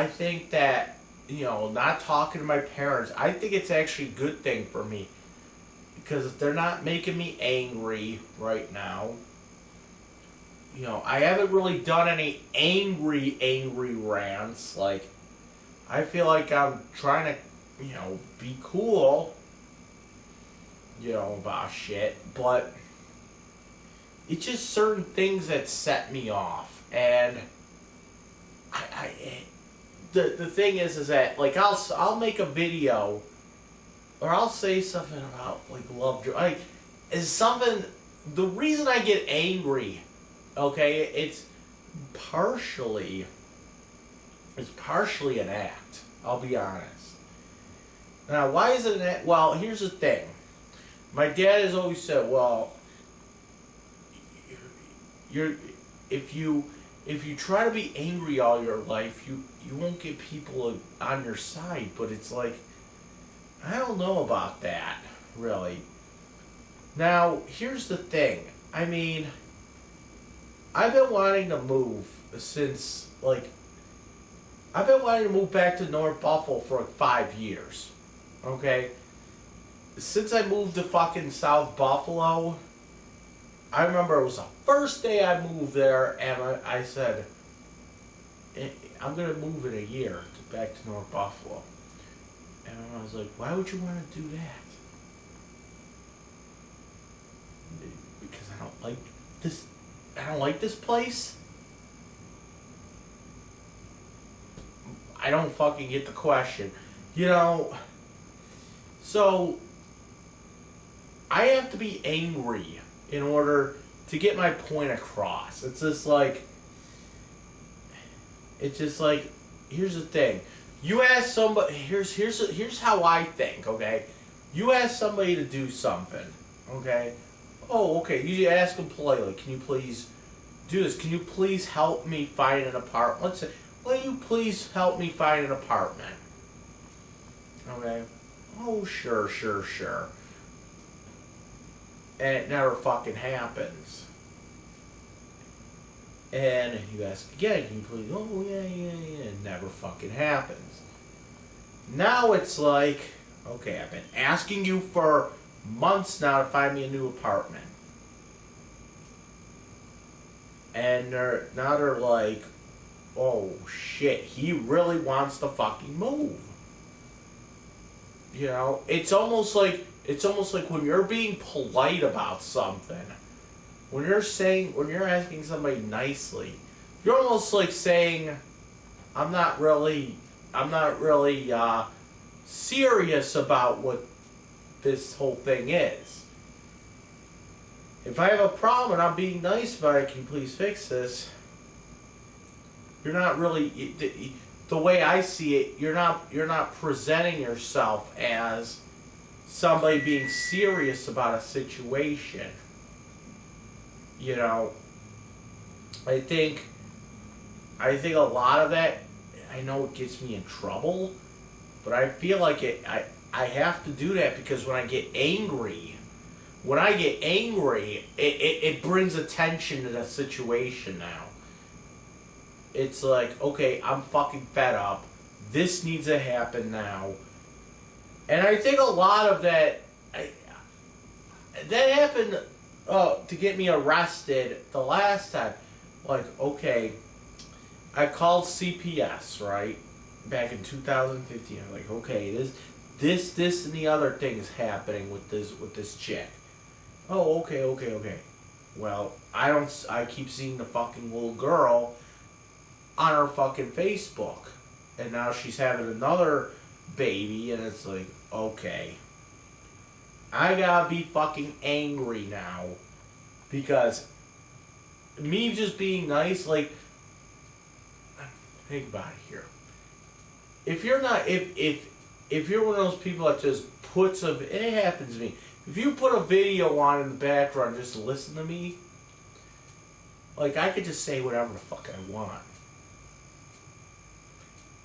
think that, you know, not talking to my parents, I think it's actually a good thing for me. Because if they're not making me angry right now, you know, I haven't really done any angry rants. Like, I feel like I'm trying to, you know, be cool, you know, about shit. But it's just certain things that set me off. And the thing is that, like, I'll make a video. Or I'll say something about, like, love, like, is something, the reason I get angry, okay, it's partially an act, I'll be honest. Now, why is it an act? Well, here's the thing. My dad has always said, well, if you try to be angry all your life, you won't get people on your side, but it's like, I don't know about that, really. Now, here's the thing. I mean, I've been wanting to move since, like, I've been wanting to move back to North Buffalo for like 5 years. Okay? Since I moved to fucking South Buffalo, I remember it was the first day I moved there, and I said, I'm going to move in a year back to North Buffalo. And I was like, why would you want to do that? Because I don't like this. I don't like this place. I don't fucking get the question. You know, so I have to be angry in order to get my point across. It's just like, here's the thing. You ask somebody, here's how I think, okay? You ask somebody to do something, okay? Oh, okay, you ask them politely, can you please do this? Can you please help me find an apartment? Let's say, will you please help me find an apartment? Okay? Oh, sure. and it never fucking happens. And you ask again, can you please? Oh yeah, it never fucking happens. Now it's like, okay, I've been asking you for months now to find me a new apartment. And they're like, oh shit, he really wants to fucking move. You know, it's almost like when you're being polite about something, when you're asking somebody nicely, you're almost like saying, I'm not really serious about what this whole thing is. If I have a problem and I'm being nice about it, can you please fix this? You're not really, the way I see it, you're not presenting yourself as somebody being serious about a situation. You know, I think a lot of that, I know it gets me in trouble, but I feel like I have to do that because when I get angry, it brings attention to the situation now. It's like, okay, I'm fucking fed up. This needs to happen now. And I think a lot of that happened to get me arrested the last time. Like, okay, I called CPS, right? Back in 2015. I'm like, okay, this and the other things happening with this chick. Oh, okay. Well, I keep seeing the fucking little girl on her fucking Facebook. And now she's having another baby, and it's like, okay. I gotta be fucking angry now. Because me just being nice, like, think about it here. If you're not, if you're one of those people that just puts it happens to me. If you put a video on in the background just to listen to me, like, I could just say whatever the fuck I want.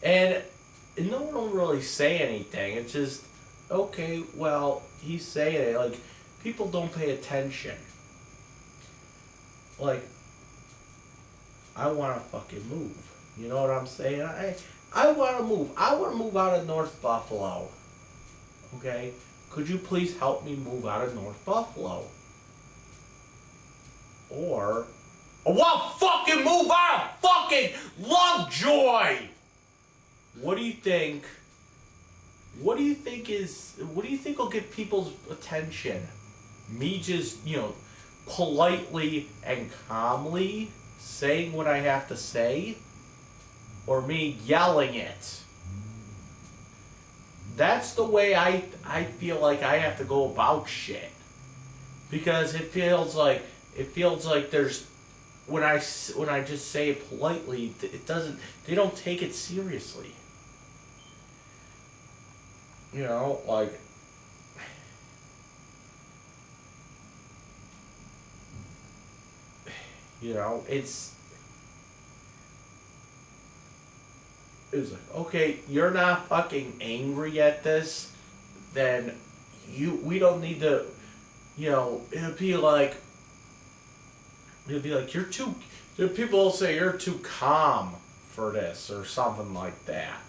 And no one will really say anything. It's just, okay, well, he's saying it. Like, people don't pay attention. Like, I want to fucking move. You know what I'm saying? I want to move. I want to move out of North Buffalo. Okay? Could you please help me move out of North Buffalo? Or, I want to fucking move out of fucking Lovejoy! What do you think will get people's attention? Me just, politely and calmly saying what I have to say? Or me yelling it? That's the way I feel like I have to go about shit. Because it feels like there's, when I just say it politely, they don't take it seriously. You know, like, it's like, okay, you're not fucking angry at this, then we don't need to, it'll be like you're too, people will say you're too calm for this or something like that.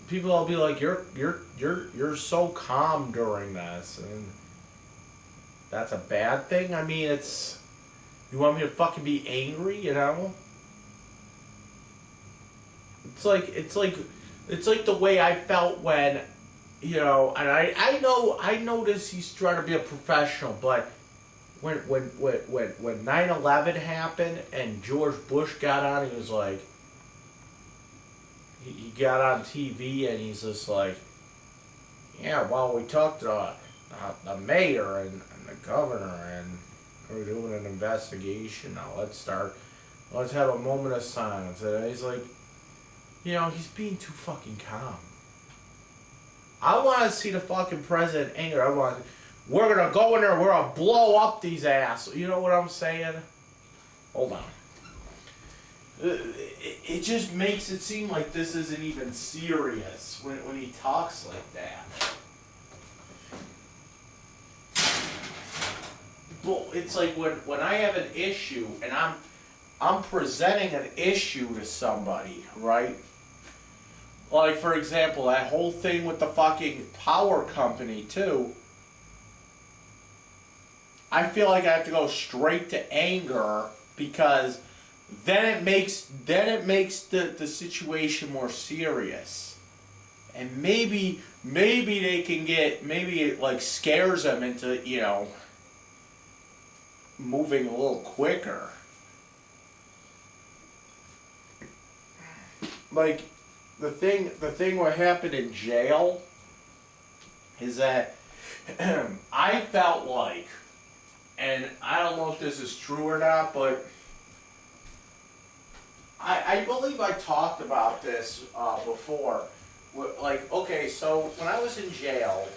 People will be like, you're so calm during this, and that's a bad thing. I mean, you want me to fucking be angry, It's like the way I felt when, and I notice he's trying to be a professional, but when 9/11 happened and George Bush got on, he was like, he got on TV and he's just like, yeah, well, we talked to the mayor and the governor and we're doing an investigation now. Let's have a moment of silence. And he's like, he's being too fucking calm. I want to see the fucking president angry. We're going to go in there, we're going to blow up these assholes. You know what I'm saying? Hold on. It just makes it seem like this isn't even serious when he talks like that. well, it's like when I have an issue and I'm presenting an issue to somebody, right? Like, for example, that whole thing with the fucking power company, too. I feel like I have to go straight to anger because then it makes the situation more serious. And maybe they can get, maybe it like scares them into, you know, moving a little quicker. Like, the thing what happened in jail is that I felt like, and I don't know if this is true or not, but I believe I talked about this before. Like, okay, so when I was in jail,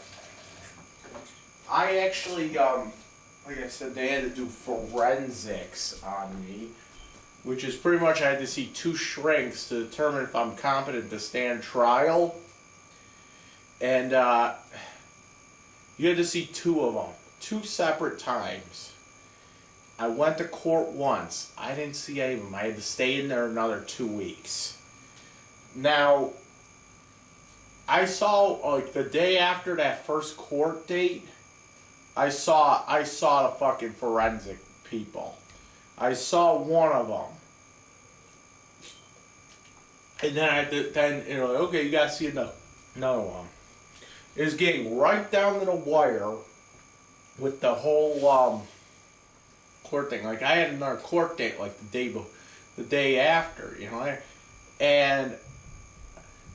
I actually, like I said, they had to do forensics on me, which is pretty much I had to see 2 shrinks to determine if I'm competent to stand trial. And you had to see 2 of them, 2 separate times. I went to court once. I didn't see any of them. I had to stay in there another 2 weeks. Now, I saw, like, the day after that first court date, I saw the fucking forensic people. I saw one of them. And then you know, okay, you gotta see another one. It was getting right down to the wire with the whole court thing. Like, I had another court date like the day after, you know, and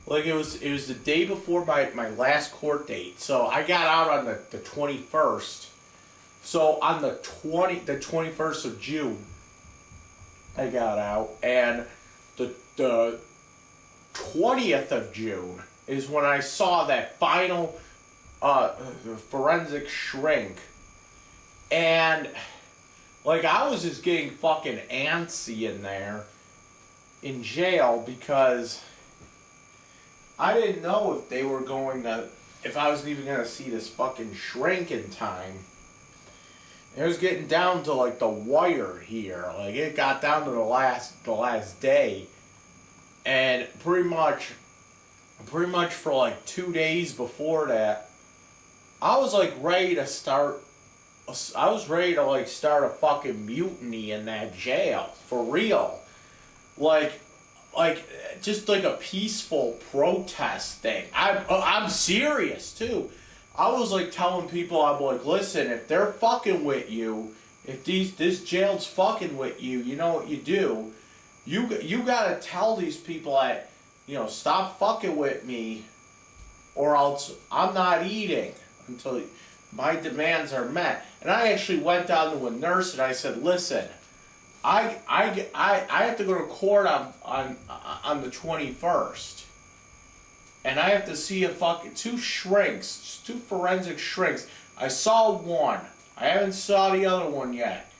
like it was the day before my last court date. So I got out on the 21st. So on the 21st of June, I got out, and the 20th of June is when I saw that final forensic shrink. And like, I was just getting fucking antsy in there in jail because I didn't know if they were going to, if I was even going to see this fucking shrink in time. It was getting down to like the wire here. Like, it got down to the last day. And pretty much for like 2 days before that, I was like ready to start a fucking mutiny in that jail. For real. Like just like a peaceful protest thing. I'm serious too. I was like telling people, I'm like, listen, if they're fucking with you, if this jail's fucking with you, you know what you do? You gotta tell these people that, you know, stop fucking with me, or else I'm not eating until my demands are met. And I actually went down to a nurse and I said, listen, I have to go to court on the 21st. And I have to see a fucking 2 shrinks, 2 forensic shrinks. I saw one. I haven't saw the other one yet.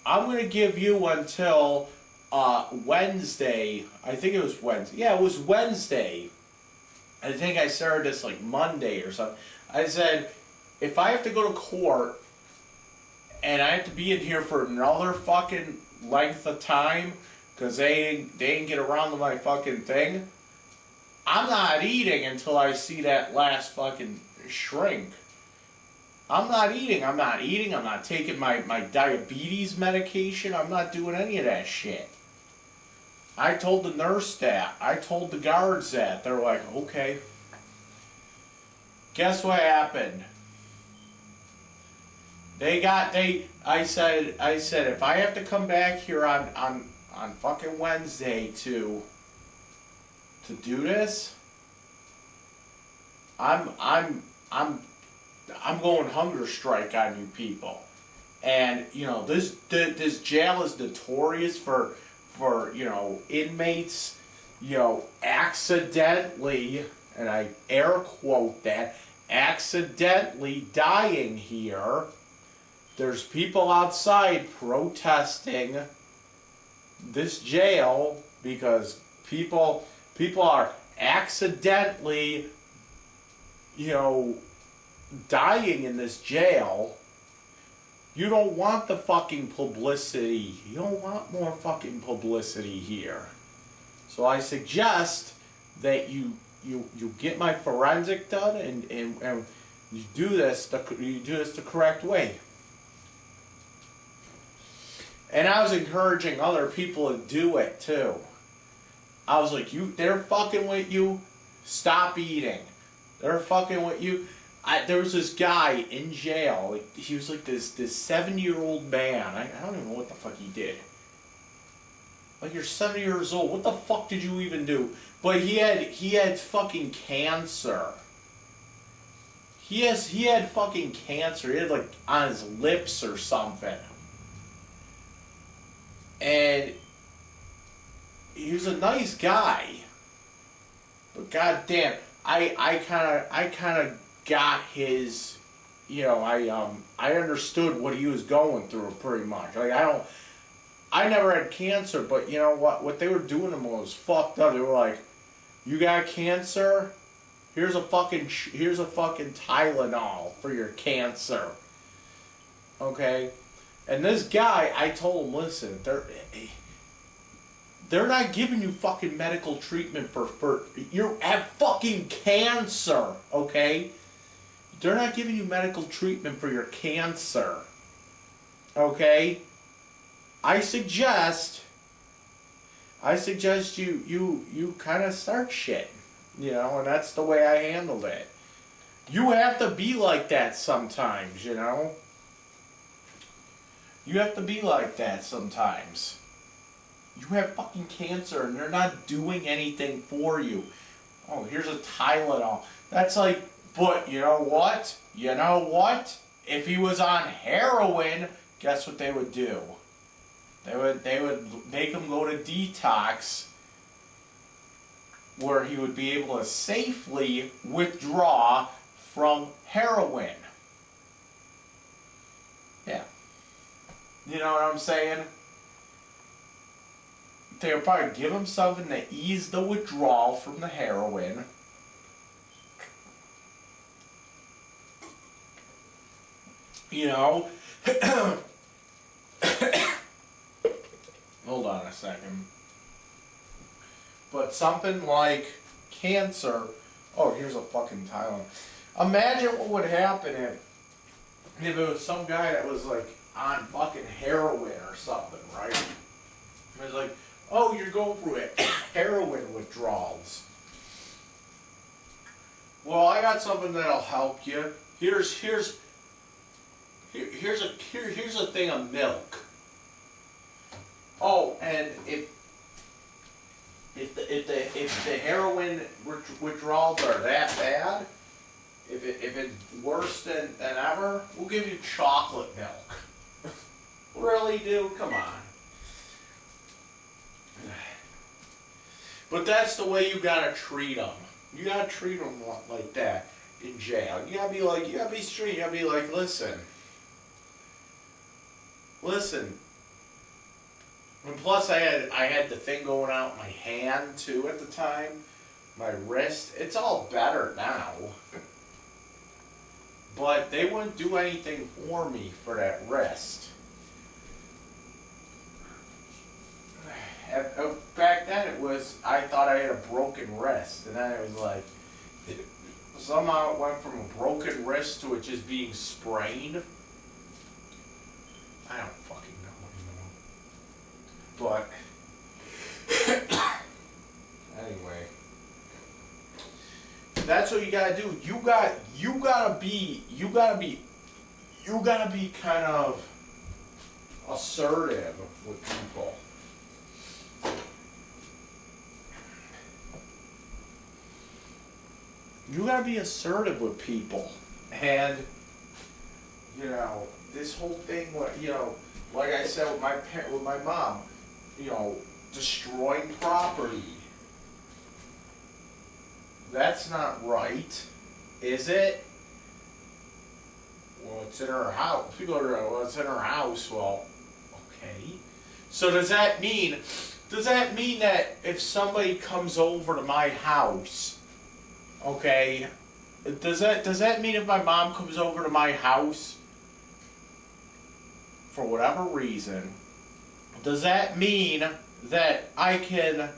I'm going to give you until Wednesday. I think it was Wednesday. Yeah, it was Wednesday. I think I started this like Monday or something. I said, if I have to go to court and I have to be in here for another fucking length of time because they didn't get around to my fucking thing, I'm not eating until I see that last fucking shrink. I'm not eating, I'm not taking my diabetes medication, I'm not doing any of that shit. I told the nurse that, I told the guards that, they're like, okay. Guess what happened? I said, if I have to come back here on fucking Wednesday to do this, I'm going hunger strike on you people. And you know, this jail is notorious for you know, inmates, you know, accidentally, and I air quote that, accidentally dying here. There's people outside protesting this jail because people are accidentally, you know, dying in this jail, you don't want the fucking publicity. You don't want more fucking publicity here. So I suggest that you get my forensic done and you do this the correct way. And I was encouraging other people to do it too. I was like, they're fucking with you, stop eating. They're fucking with you. There was this guy in jail. He was like this 7-year-old man. I don't even know what the fuck he did. Like, you're 70 years old. What the fuck did you even do? But he had fucking cancer. He had fucking cancer. He had like on his lips or something. And he was a nice guy. But goddamn, I kind of got his, I understood what he was going through pretty much. Like, I never had cancer, but you know what they were doing to him was fucked up. They were like, you got cancer? Here's a fucking Tylenol for your cancer. Okay? And this guy, I told him, listen, they're not giving you fucking medical treatment for you have fucking cancer, okay? They're not giving you medical treatment for your cancer. Okay? I suggest you kind of start shit. And that's the way I handled it. You have to be like that sometimes, You have to be like that sometimes. You have fucking cancer and they're not doing anything for you. Oh, here's a Tylenol. That's like, but you know what? If he was on heroin, guess what they would do? They would make him go to detox, where he would be able to safely withdraw from heroin. Yeah. You know what I'm saying? They'll probably give him something to ease the withdrawal from the heroin. Hold on a second. But something like cancer. Oh, here's a fucking Tylenol. Imagine what would happen if it was some guy that was like on fucking heroin or something, right? It was like, oh, you're going through it. Heroin withdrawals. Well, I got something that'll help you. Here's a thing of milk. Oh, and if the heroin withdrawals are that bad, if it's worse than ever, we'll give you chocolate milk. Really, dude? Come on. But that's the way you gotta treat them. You gotta treat them like that in jail. You gotta be straight. You gotta be like, listen. And plus, I had the thing going out my hand too at the time, my wrist. It's all better now. But they wouldn't do anything for me for that wrist. Back then I thought I had a broken wrist, and then it was like, somehow it went from a broken wrist to it just being sprained. I don't fucking know anymore. But anyway, that's what you gotta do. You gotta be kind of assertive with people. You gotta be assertive with people, and this whole thing. Like I said with my mom, destroying property. That's not right, is it? Well, it's in her house. People are like, well, it's in her house. Well, okay. So does that mean that if somebody comes over to my house, okay, Does that mean if my mom comes over to my house for whatever reason, does that mean that I can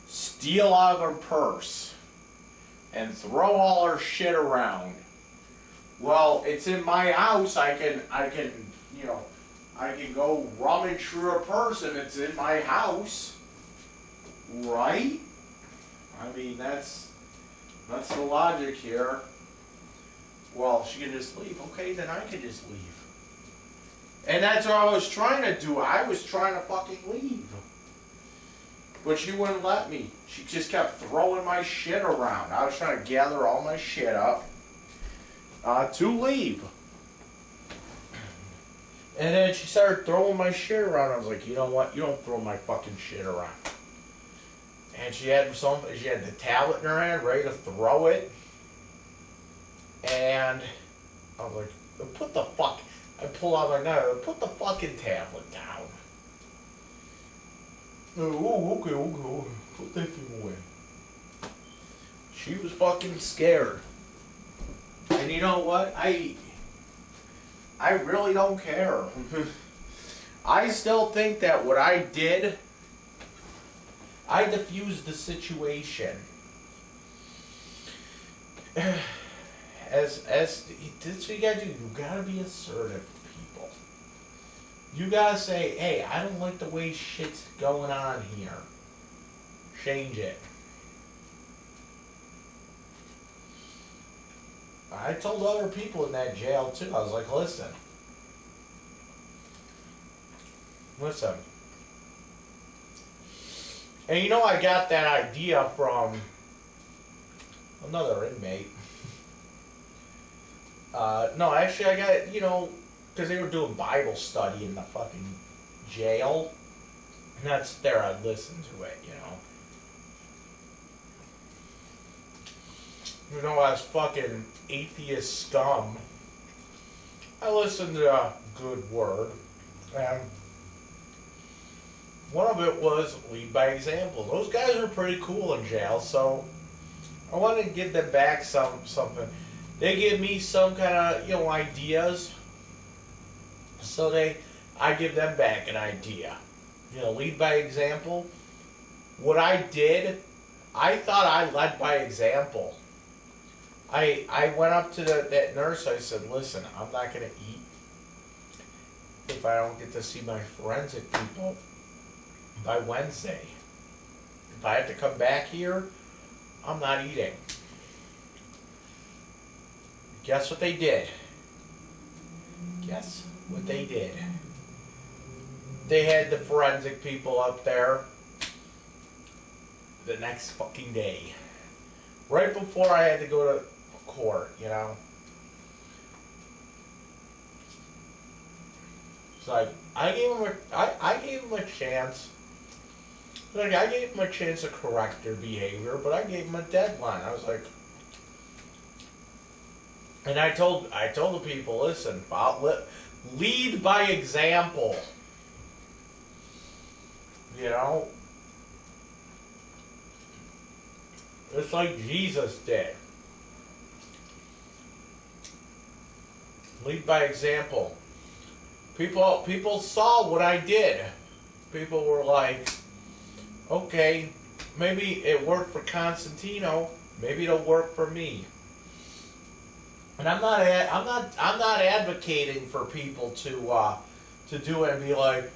steal out of her purse and throw all her shit around? Well, it's in my house. I can go rummage through her purse and it's in my house, right? I mean, that's the logic here. Well, she can just leave. Okay, then I can just leave. And that's what I was trying to do. I was trying to fucking leave. But she wouldn't let me. She just kept throwing my shit around. I was trying to gather all my shit up to leave. And then she started throwing my shit around. I was like, you know what? You don't throw my fucking shit around. And she had the tablet in her hand, ready to throw it. And I was like, I pull out my knife, put the fucking tablet down. Oh, okay, put that thing away. She was fucking scared. And you know what? I really don't care. I still think that what I did, I diffused the situation. That's what you gotta do. You gotta be assertive to people. You gotta say, hey, I don't like the way shit's going on here. Change it. I told other people in that jail too. I was like, listen. And you know, I got that idea from another inmate. No, actually I got it, because they were doing Bible study in the fucking jail. And that's there, I'd listen to it, as fucking atheist scum, I listened to a good word. And one of it was lead by example. Those guys were pretty cool in jail, so I wanted to give them back something. They give me some kind of, ideas. So I give them back an idea. Lead by example. What I did, I thought I led by example. I went up to that nurse, I said, listen, I'm not going to eat if I don't get to see my forensic people by Wednesday. If I have to come back here, I'm not eating. Guess what they did? Guess what they did? They had the forensic people up there the next fucking day. Right before I had to go to court, It's like, I gave them a chance. Like, I gave them a chance to correct their behavior, but I gave them a deadline. I was like, and I told the people, listen, lead by example. It's like Jesus did. Lead by example. People saw what I did. People were like, okay, maybe it worked for Constantino, maybe it'll work for me. And I'm not advocating for people to do it and be like,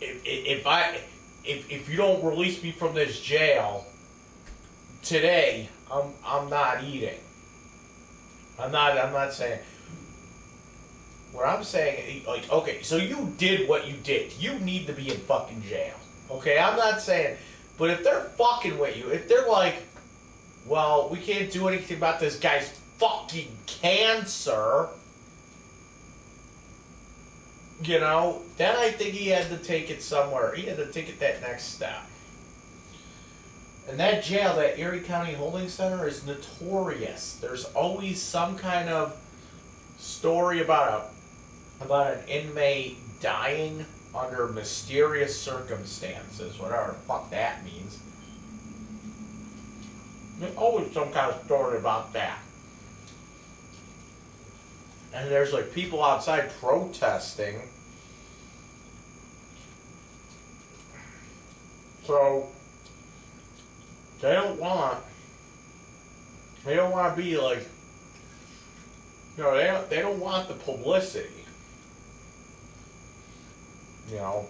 if you don't release me from this jail today, I'm not eating. I'm not saying. What I'm saying, like, okay, so you did what you did. You need to be in fucking jail. Okay, I'm not saying, but if they're fucking with you, if they're like, well, we can't do anything about this guy's fucking cancer, then I think he had to take it somewhere. He had to take it that next step. And that jail, that Erie County Holding Center, is notorious. There's always some kind of story about an inmate dying under mysterious circumstances, whatever the fuck that means. There's always some kind of story about that. And there's like people outside protesting. So they don't want to be like, you know, they don't want the publicity. You know.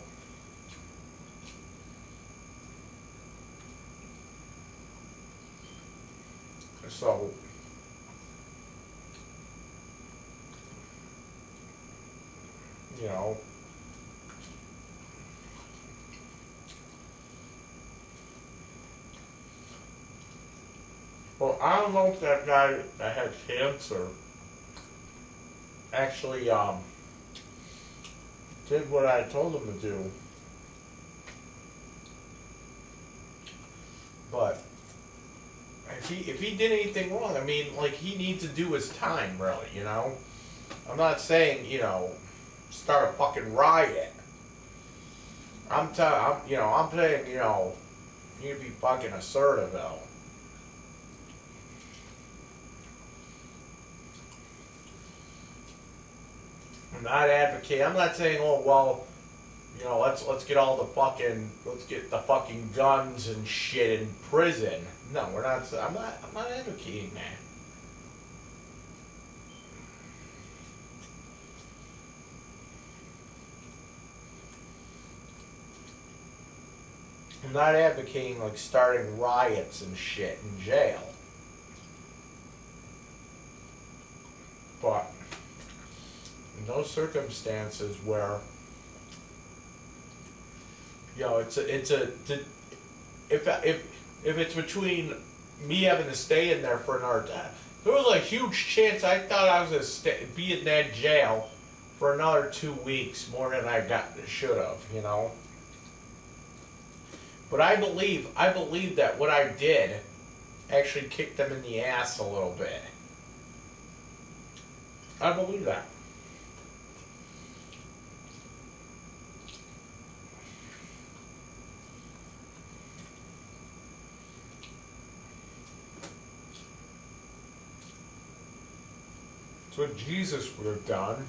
So you know, well, I don't know if that guy that had cancer actually did what I told him to do, but if he did anything wrong, I mean, like, he needs to do his time, really, you know. I'm not saying, you know, start a fucking riot. I'm saying, you know, you need to be fucking assertive, though. I'm not advocating. I'm not saying, oh well, you know, let's get the fucking guns and shit in prison. No, we're not. I'm not advocating that. I'm not advocating like starting riots and shit in jail. But in those circumstances where, you know, if it's between me having to stay in there for another time, there was a huge chance I thought I was gonna be in that jail for another 2 weeks more than I should have, you know. But I believe that what I did actually kicked them in the ass a little bit. I believe that. It's what Jesus would have done.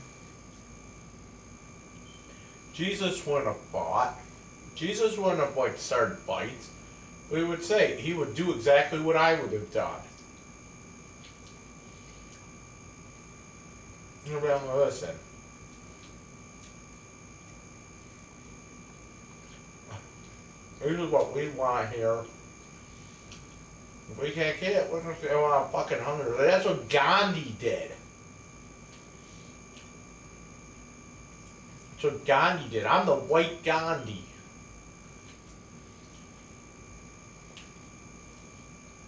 Jesus wouldn't have fought. Jesus wouldn't have like started fights. We would say he would do exactly what I would have done. Nobody will listen. This is what we want here. If we can't get it, we're going to go on fucking hunger. That's what Gandhi did. That's what Gandhi did. I'm the white Gandhi.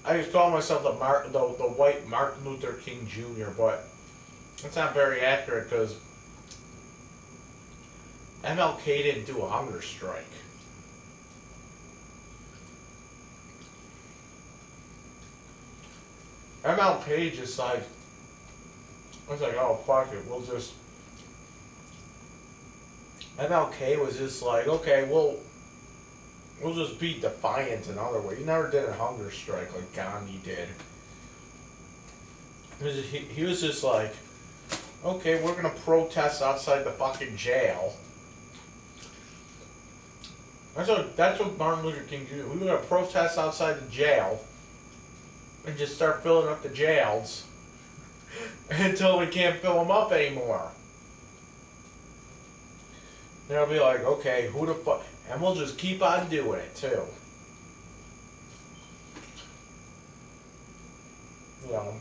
I just call myself the white Martin Luther King Jr., but that's not very accurate because MLK didn't do a hunger strike. MLK just like, I was like, oh fuck it, MLK was just like, okay, we'll just be defiant another way. He never did a hunger strike like Gandhi did. He was just like, okay, we're gonna protest outside the fucking jail. That's what Martin Luther King Jr. We were gonna protest outside the jail and just start filling up the jails until we can't fill them up anymore. Then I'll be like, okay, who the fuck? And we'll just keep on doing it, too. You know.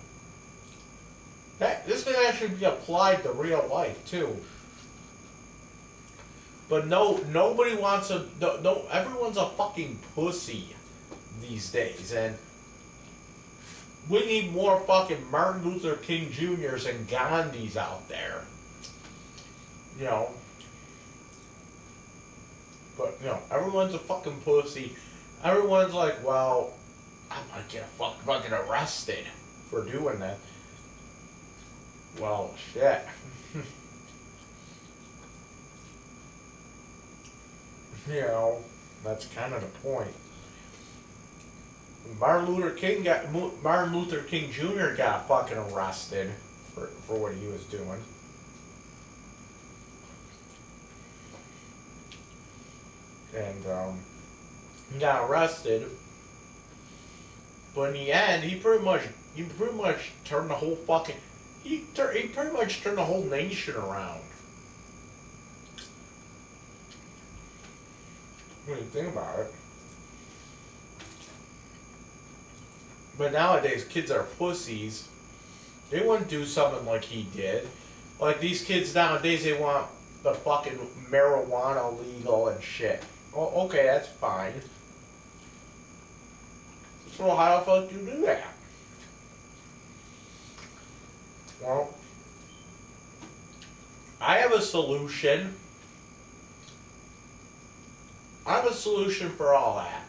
This can actually be applied to real life, too. But nobody wants everyone's a fucking pussy these days, and we need more fucking Martin Luther King Jr.'s and Gandhis out there. You know. But, you know, everyone's a fucking pussy. Everyone's like, well, I might get fucking arrested for doing that. Well, shit. You know, that's kind of the point. Martin Luther King Jr. got fucking arrested for what he was doing. And he got arrested, but in the end, he pretty much turned the whole fucking he pretty much turned the whole nation around. When you think about it. But nowadays, kids are pussies. They wouldn't do something like he did. Like these kids nowadays, they want the fucking marijuana legal and shit. Oh, okay, that's fine. So how the fuck do you do that? Well, I have a solution. I have a solution for all that.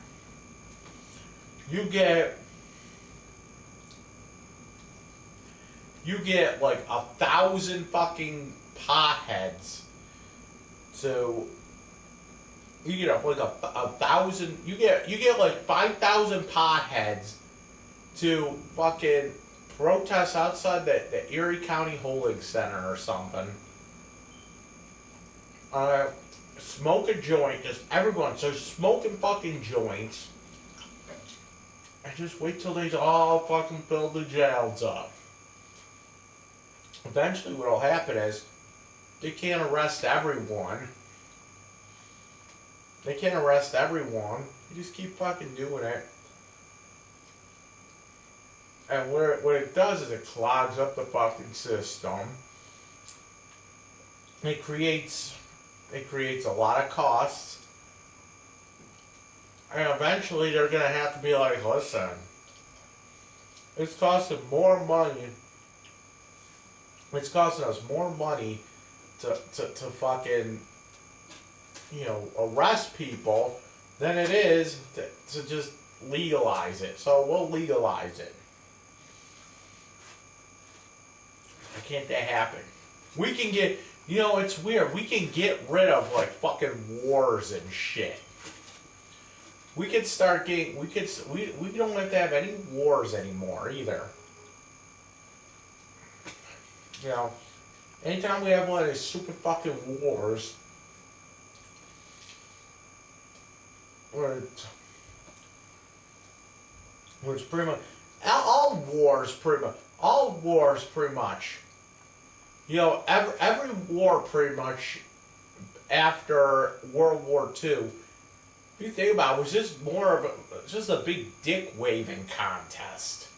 You get like 1,000 fucking potheads to you get like a thousand. You get like 5,000 potheads to fucking protest outside the Erie County Holding Center or something. Smoke a joint, just everyone. So smoking fucking joints, and just wait till they all fucking fill the jails up. Eventually, what'll happen is they can't arrest everyone. They can't arrest everyone. You just keep fucking doing it. And what it does is it clogs up the fucking system. It creates a lot of costs. And eventually they're going to have to be like, listen, it's costing more money. It's costing us more money to fucking, arrest people than it is to just legalize it. So we'll legalize it. Why can't that happen? We can get, it's weird. We can get rid of like fucking wars and shit. We could start getting, we don't have to have any wars anymore either. Anytime we have one of these stupid fucking wars, which pretty much, all wars pretty much, every war pretty much after World War II, if you think about it, was just a big dick waving contest.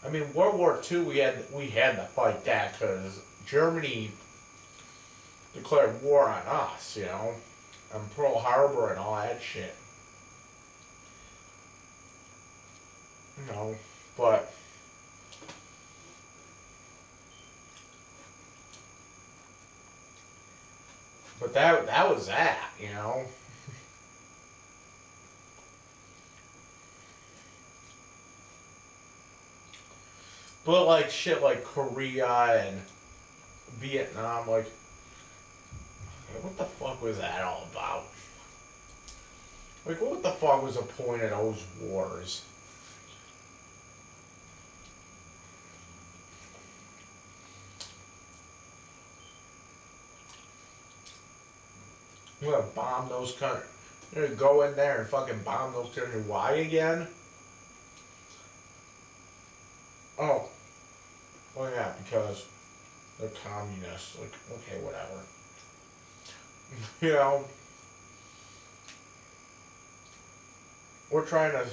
I mean, World War II, we had to fight that because Germany declared war on us, and Pearl Harbor and all that shit. But that was that, But like shit like Korea and Vietnam, like, what the fuck was that all about? Like, what the fuck was the point of those wars? We're gonna bomb those countries. We're gonna go in there and fucking bomb those countries. Why again? Oh yeah, because they're communists. Like, okay, whatever. We're trying to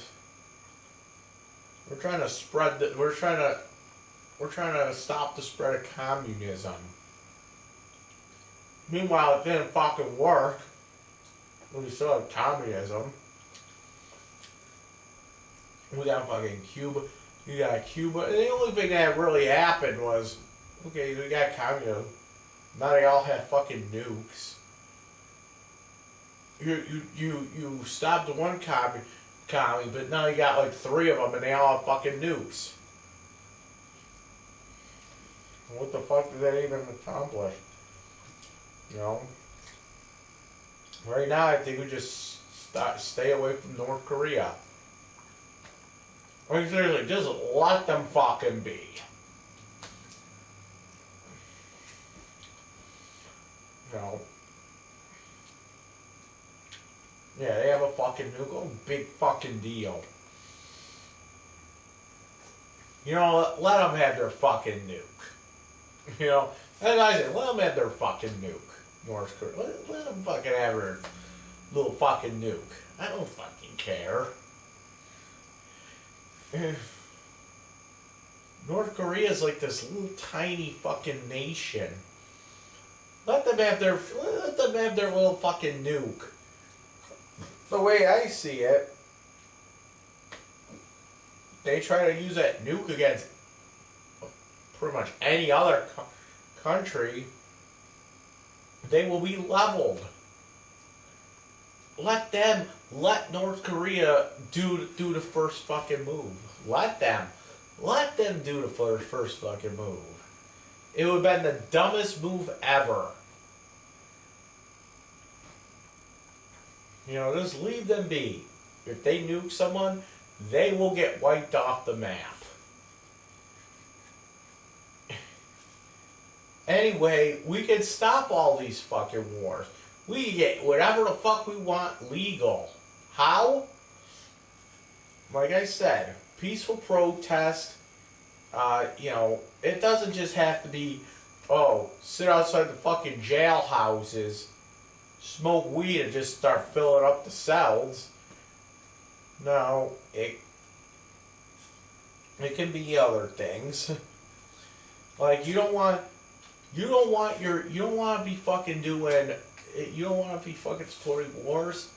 spread the, we're trying to stop the spread of communism. Meanwhile, it didn't fucking work. We still have communism. We got fucking Cuba. You got Cuba. And the only thing that really happened was, okay, we got communism. Now they all have fucking nukes. You stopped one commie, but now you got like 3 of them and they all have fucking nukes. What the fuck did that even accomplish? You know? Right now, I think we just stay away from North Korea. Like, seriously, just let them fucking be. You know? Yeah, they have a fucking nuke. Oh, big fucking deal. You know, let them have their fucking nuke. You know? And I said, let them have their fucking nuke. North Korea. Let them fucking have their little fucking nuke. I don't fucking care. North Korea is like this little tiny fucking nation. Let them have their little fucking nuke. The way I see it, they try to use that nuke against pretty much any other country, they will be leveled. Let North Korea do the first fucking move. Let them do the first fucking move. It would have been the dumbest move ever. You know, just leave them be. If they nuke someone, they will get wiped off the map. Anyway, we can stop all these fucking wars. We can get whatever the fuck we want legal. How? Like I said, peaceful protest. You know, it doesn't just have to be, sit outside the fucking jailhouses, smoke weed and just start filling up the cells. No, it can be other things. Like you don't want to be fucking doing, you don't want to be fucking supporting wars.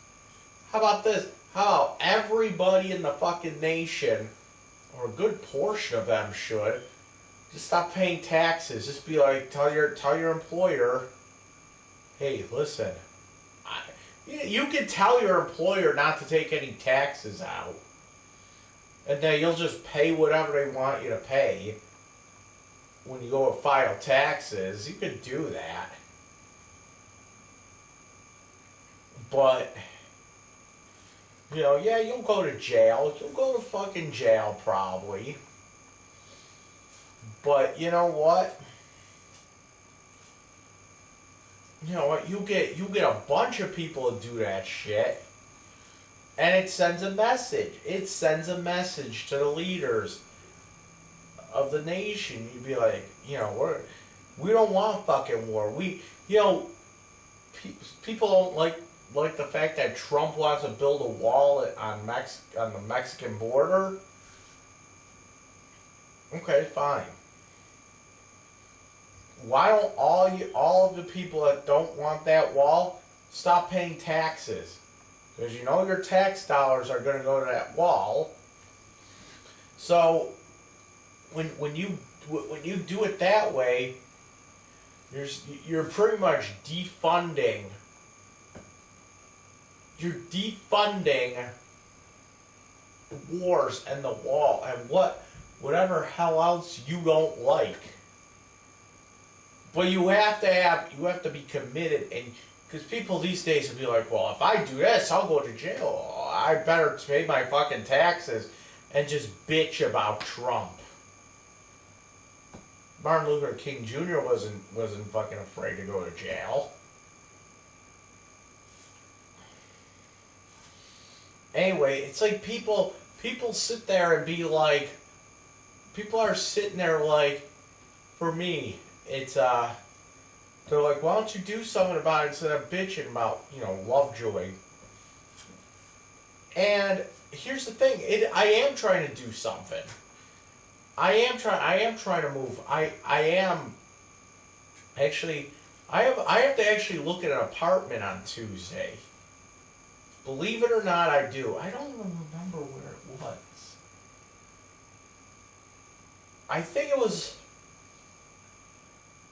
How about this? How about everybody in the fucking nation, or a good portion of them should, just stop paying taxes. Just be like, tell your employer, hey, listen, you can tell your employer not to take any taxes out, and then you'll just pay whatever they want you to pay. When you go to file taxes, you can do that. But, you know, yeah, you'll go to jail. You'll go to fucking jail probably. But you know what? You know what? You get a bunch of people to do that shit. And it sends a message. It sends a message to the leaders of the nation. You'd be like, you know, we don't want fucking war. You know, people don't like the fact that Trump wants to build a wall on the Mexican border. Okay, fine. Why don't all of the people that don't want that wall stop paying taxes? Because you know your tax dollars are going to go to that wall. So when you do it that way, you're pretty much defunding. You're defunding wars and the wall and whatever hell else you don't like. But you have to be committed, and because people these days will be like, well, if I do this, I'll go to jail. I better pay my fucking taxes and just bitch about Trump. Martin Luther King Jr. wasn't fucking afraid to go to jail. Anyway, it's like people sit there and be like, people are sitting there like, for me, it's they're like, why don't you do something about it instead of bitching about, you know, Lovejoy. And here's the thing, I am trying to do something. I am trying to move. I have to actually look at an apartment on Tuesday. Believe it or not, I do. I don't even remember where it was. I think it was,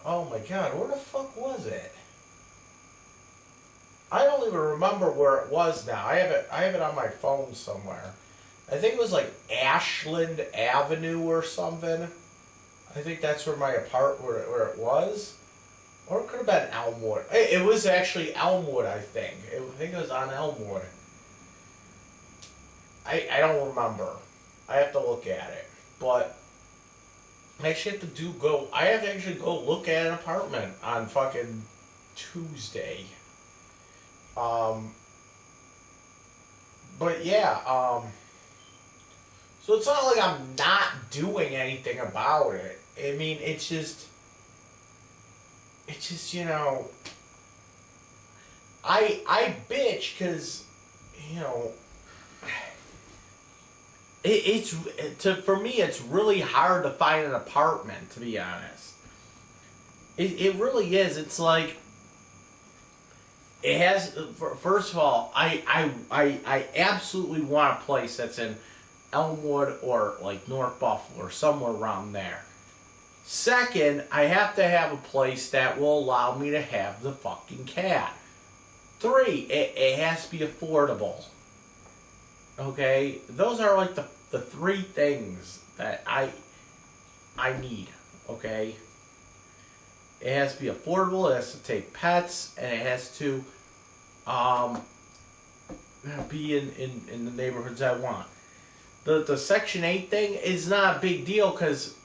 oh my god, where the fuck was it? I don't even remember where it was now. I have it on my phone somewhere. I think it was like Ashland Avenue or something. I think that's where where it was. Or it could have been Elmwood. It was actually Elmwood, I think. I think it was on Elmwood. I don't remember. I have to look at it. But I actually have to I have to actually go look at an apartment on fucking Tuesday. But yeah, so it's not like I'm not doing anything about it. I mean, it's just, you know, I bitch because, you know, for me it's really hard to find an apartment, to be honest. It really is. It's like, it has, first of all, I absolutely want a place that's in Elmwood or like North Buffalo or somewhere around there. Second, I have to have a place that will allow me to have the fucking cat. 3, it has to be affordable. Okay? Those are like the 3 things that I need. Okay? It has to be affordable, it has to take pets, and it has to be in the neighborhoods I want. The Section 8 thing is not a big deal because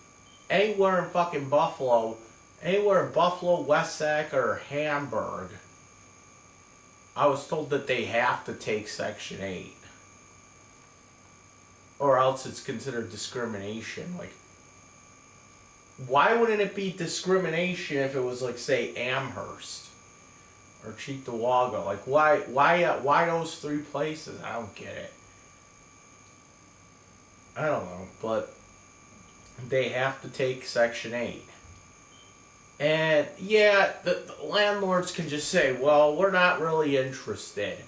anywhere in fucking Buffalo, Wessex, or Hamburg, I was told that they have to take Section 8. Or else it's considered discrimination. Like, why wouldn't it be discrimination if it was like, say, Amherst or Cheektowaga? Like, why those 3 places? I don't get it. I don't know, but they have to take Section 8. And yeah, the landlords can just say, well, we're not really interested.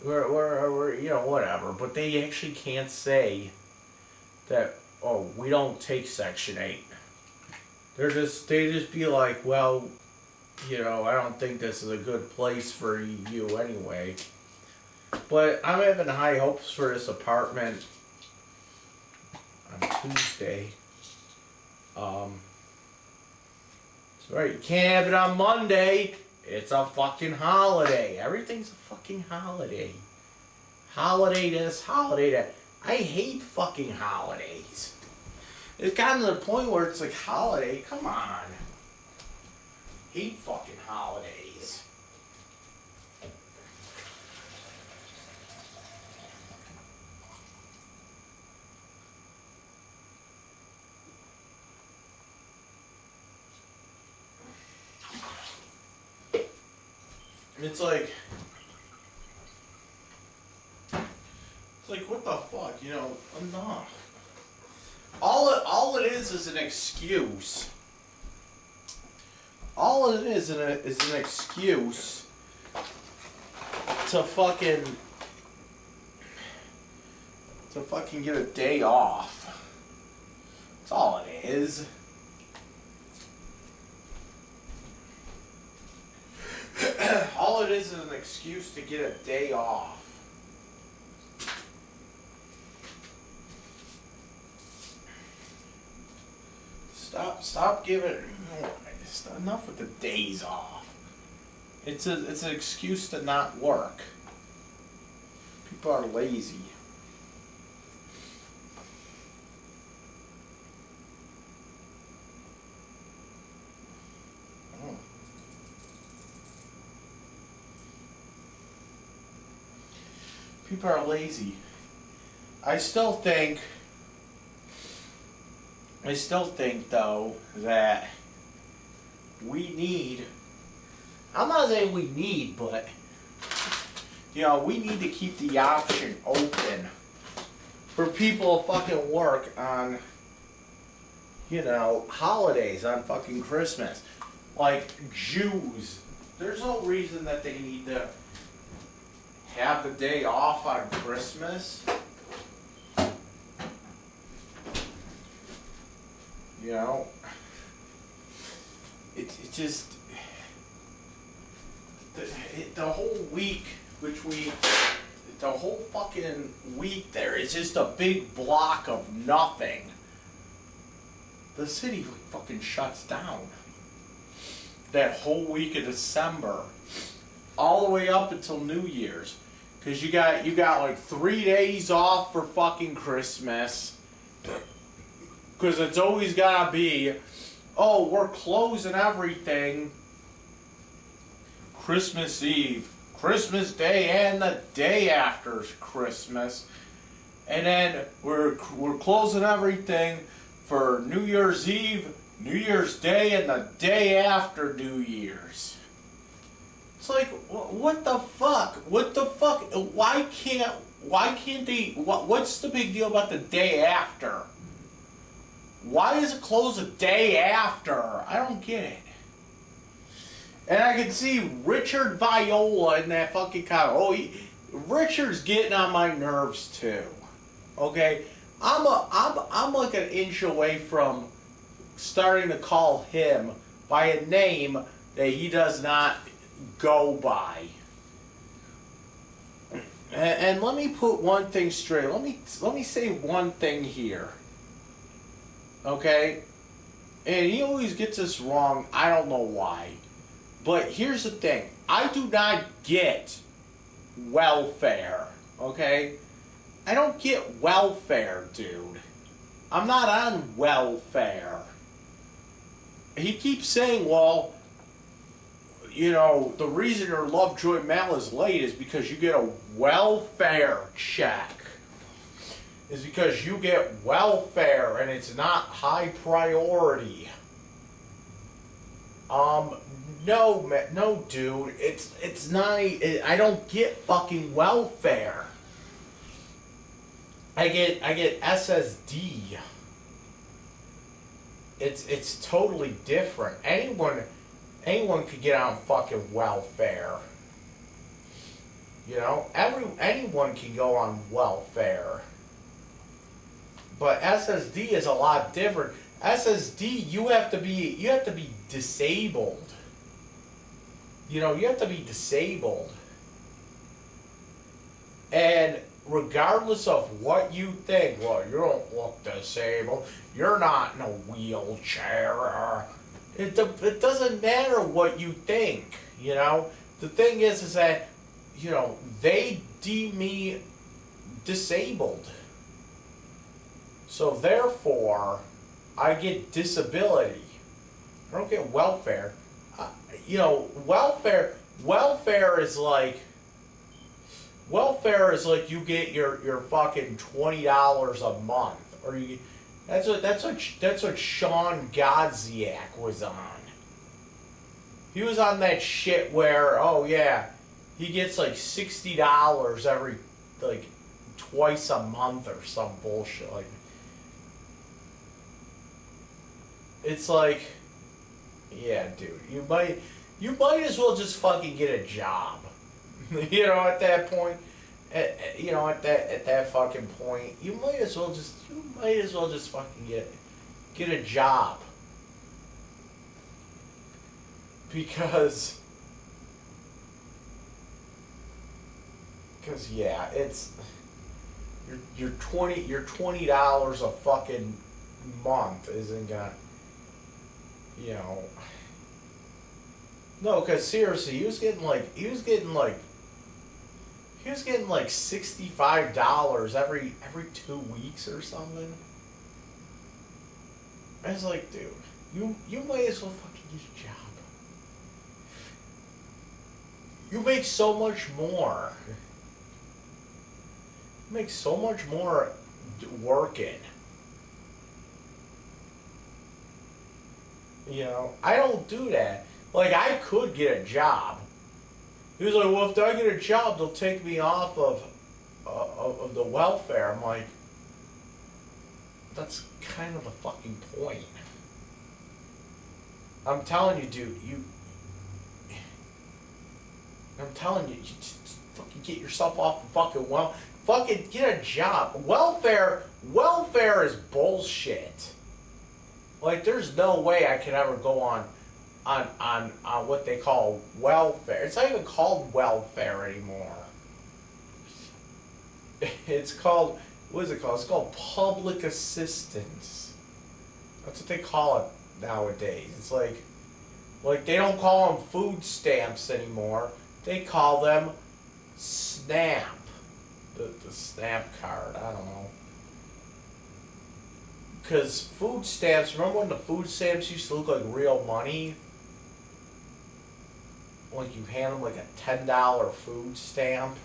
We're you know, whatever. But they actually can't say that, oh, we don't take Section 8. They just be like, well, you know, I don't think this is a good place for you anyway. But I'm having high hopes for this apartment on Tuesday. That's right, you can't have it on Monday. It's a fucking holiday. Everything's a fucking holiday. Holiday this, holiday that. I hate fucking holidays. It's gotten to the point where it's like, holiday, come on. Hate fucking holidays. It's like, what the fuck, you know, enough. All it is an excuse. All it is an excuse to fucking get a day off. That's all it is. All it is an excuse to get a day off. Stop giving. Enough with the days off. It's an excuse to not work. People are lazy. People are lazy. I still think though that we need, I'm not saying we need, but you know, we need to keep the option open for people to fucking work on, you know, holidays, on fucking Christmas. Like Jews, there's no reason that they need to have the day off on Christmas. You know, it just, the whole week, the whole fucking week there is just a big block of nothing. the city fucking shuts down. That whole week of December, all the way up until New Year's, because you got like 3 days off for fucking Christmas. Because it's always gotta be, oh, we're closing everything Christmas Eve, Christmas Day, and the day after Christmas, and then we're closing everything for New Year's Eve, New Year's Day, and the day after New Year's. It's like, what the fuck? What the fuck? Why can't they? What's the big deal about the day after? Why is it closed the day after? I don't get it. And I can see Richard Viola in that fucking comment. Oh, Richard's getting on my nerves too. Okay, I'm like an inch away from starting to call him by a name that he does not go by. And let me put one thing straight. Let me say one thing here. Okay? And he always gets this wrong. I don't know why. But here's the thing. I do not get welfare. Okay? I don't get welfare, dude. I'm not on welfare. He keeps saying, well, you know, the reason your Lovejoy mail is late is because you get a welfare check. Is because you get welfare and it's not high priority. No, dude. It's not. I don't get fucking welfare. I get SSD. It's totally different. Anyone could get on fucking welfare. You know, anyone can go on welfare. But SSD is a lot different. SSD, you have to be disabled. You know, you have to be disabled. And regardless of what you think, well, you don't look disabled, you're not in a wheelchair. It doesn't matter what you think, you know. The thing is that, you know, they deem me disabled. So therefore, I get disability. I don't get welfare. You know, welfare is like you get your fucking $20 a month, or you. That's what Sean Godziak was on. He was on that shit where, oh yeah, he gets like $60 every, like, twice a month or some bullshit like. It's like, yeah, dude, you might as well just fucking get a job. You know, at that point, at that fucking point, you might as well just fucking get a job. Because yeah, it's your $20 a fucking month isn't gonna. You know, no, because seriously, he was getting like $65 every 2 weeks or something. I was like, dude, you might as well fucking get a job. You make so much more. You make so much more working. You know, I don't do that. Like, I could get a job. He was like, well, if I get a job, they'll take me off of the welfare. I'm like, that's kind of the fucking point. I'm telling you, dude, I'm telling you, just fucking get yourself off the fucking fucking get a job. Welfare is bullshit. Like, there's no way I could ever go on what they call welfare. It's not even called welfare anymore. It's called, what is it called? It's called public assistance. That's what they call it nowadays. It's like they don't call them food stamps anymore. They call them SNAP. The SNAP card. I don't know. Because food stamps, remember when the food stamps used to look like real money? Like you hand them like a $10 food stamp?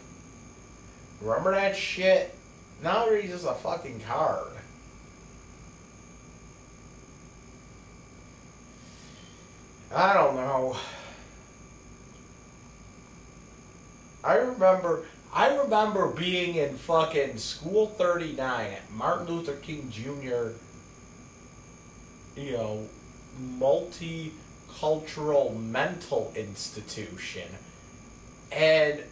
Remember that shit? Now they're just a fucking card. I don't know. I remember being in fucking School 39 at Martin Luther King Jr., multicultural mental institution. And it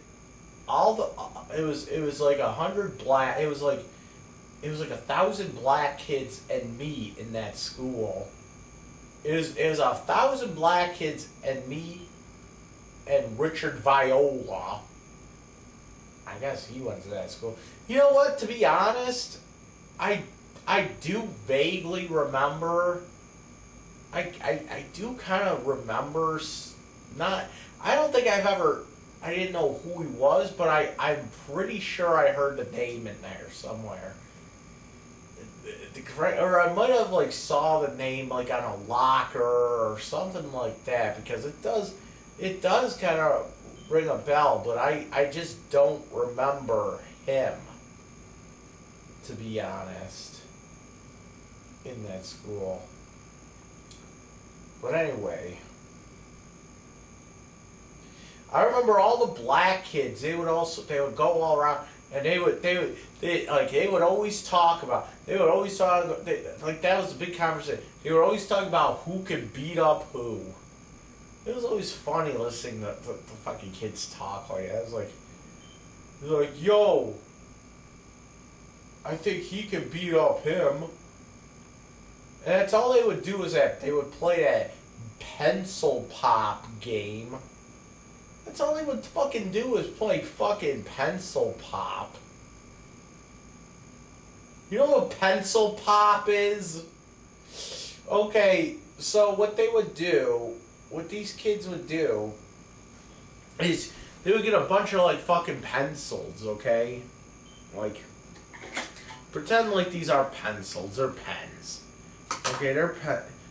was like 100 black, it was like 1,000 black kids and me in that school. It was 1,000 black kids and me and Richard Viola. I guess he went to that school. You know what? To be honest, I do vaguely remember. I do kind of remember. Not. I don't think I've ever. I didn't know who he was, but I'm pretty sure I heard the name in there somewhere. Or I might have like saw the name like on a locker or something like that, because it does kind of ring a bell, but I just don't remember him, to be honest, in that school. But anyway, I remember all the black kids. They would go all around. And they would always talk about. They would always talk like that was a big conversation. They would always talk about who could beat up who. It was always funny listening to the fucking kids talk like that. It was like, yo, I think he can beat up him. And that's all they would do is that they would play that pencil pop game. That's all they would fucking do is play fucking pencil pop. You know what pencil pop is? Okay, so what these kids would do, is they would get a bunch of like fucking pencils, okay? Like, pretend like these are pencils, they're pens. Okay,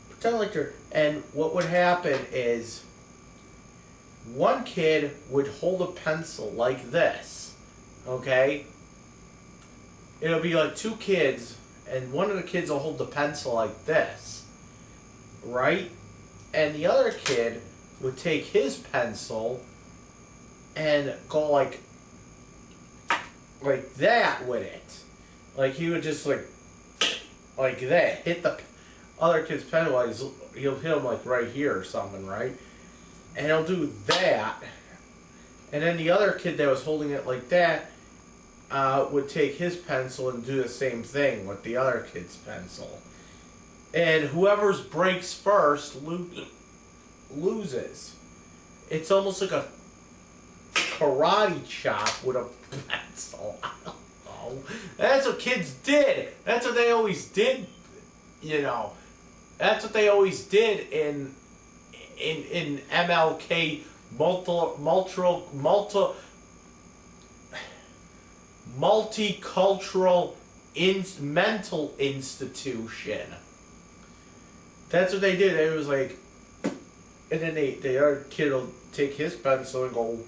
pretend like they're, and what would happen is, one kid would hold a pencil like this, okay? It'll be like two kids, and one of the kids will hold the pencil like this, right? And the other kid would take his pencil and go like that with it. Like he would just like that, hit the other kid's pencil, while he'll hit him like right here or something, right? And he'll do that, and then the other kid that was holding it like that would take his pencil and do the same thing with the other kid's pencil. And whoever's breaks first loses. It's almost like a karate chop with a pencil. I don't know. That's what kids did. That's what they always did. That's what they always did in MLK multicultural mental institution. That's what they did. It was like, and then the other kid will take his pencil and go,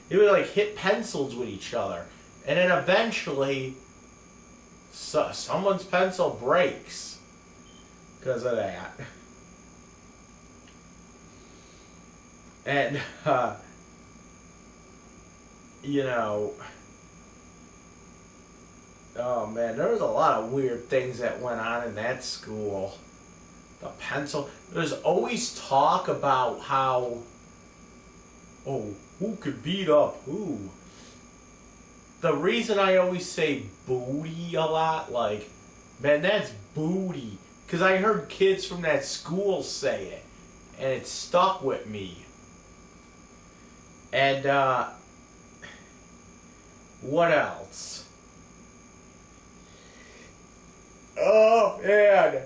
they would like hit pencils with each other, and then eventually, someone's pencil breaks because of that. And, oh man, there was a lot of weird things that went on in that school. The pencil, there's always talk about how, who could beat up who? The reason I always say booty a lot, like, man, that's booty. Because I heard kids from that school say it, and it stuck with me. And, what else? Oh, And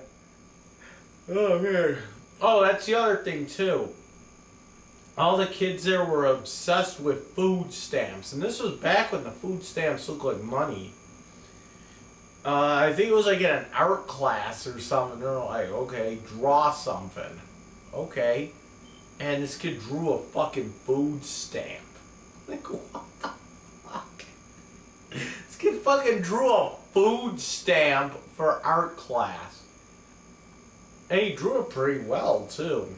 oh man. Oh, that's the other thing too. All the kids there were obsessed with food stamps, and this was back when the food stamps looked like money. I think it was like in an art class or something. They're like, okay, draw something. Okay. And this kid drew a fucking food stamp. Like, what the fuck? This kid fucking drew a food stamp for art class. And he drew it pretty well, too.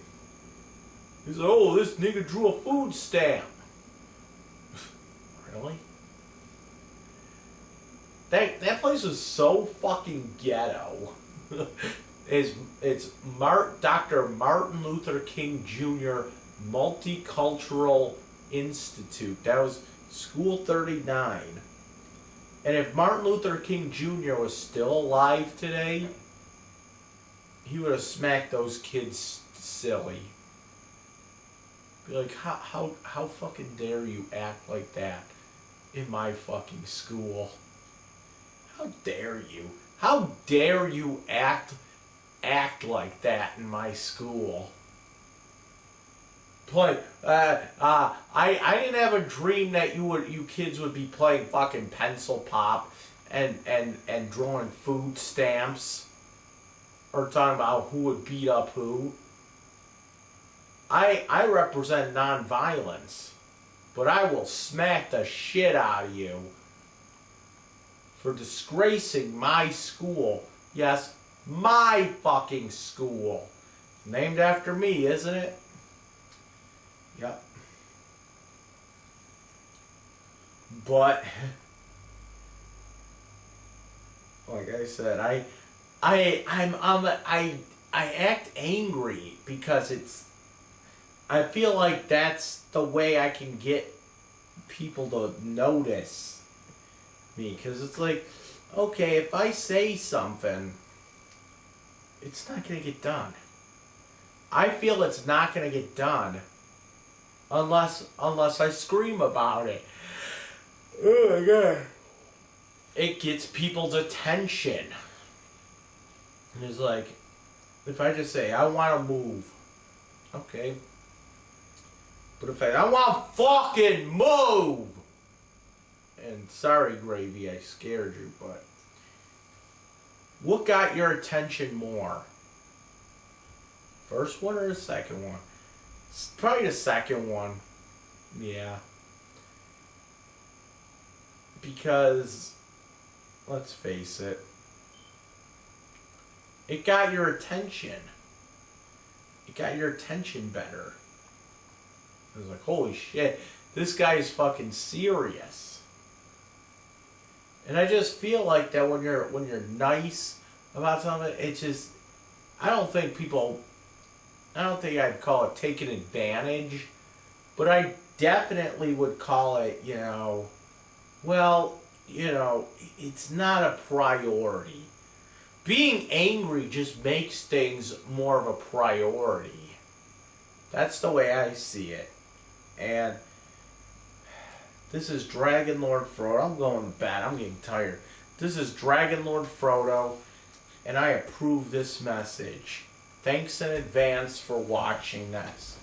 He's like, oh, this nigga drew a food stamp. Really? That place was so fucking ghetto. It's Dr. Martin Luther King Jr. Multicultural Institute. That was School 39. And if Martin Luther King Jr. was still alive today, he would have smacked those kids silly. Be like, how fucking dare you act like that in my fucking school? How dare you? How dare you act like that in my school? Play. I didn't have a dream that you kids would be playing fucking pencil pop and drawing food stamps or talking about who would beat up who. I represent nonviolence, but I will smack the shit out of you for disgracing my school. Yes, my fucking school. Named after me, isn't it? Yep. But like I said, I act angry because I feel like that's the way I can get people to notice me, because it's like, okay, if I say something, it's not going to get done. I feel it's not going to get done unless I scream about it. Oh my god. It gets people's attention. And it's like, if I just say, I want to move. Okay. But if I want to fucking move. And sorry, Gravy, I scared you, but what got your attention more? First one or the second one? It's probably the second one. Yeah. Because, let's face it, it got your attention. It got your attention better. It was like, holy shit, this guy is fucking serious. And I just feel like that when you're nice about something, it's just, I don't think I'd call it taking advantage, but I definitely would call it, it's not a priority. Being angry just makes things more of a priority. That's the way I see it. And this is Dragonlordfrodo. I'm going to bed. I'm getting tired. This is Dragonlordfrodo, and I approve this message. Thanks in advance for watching this.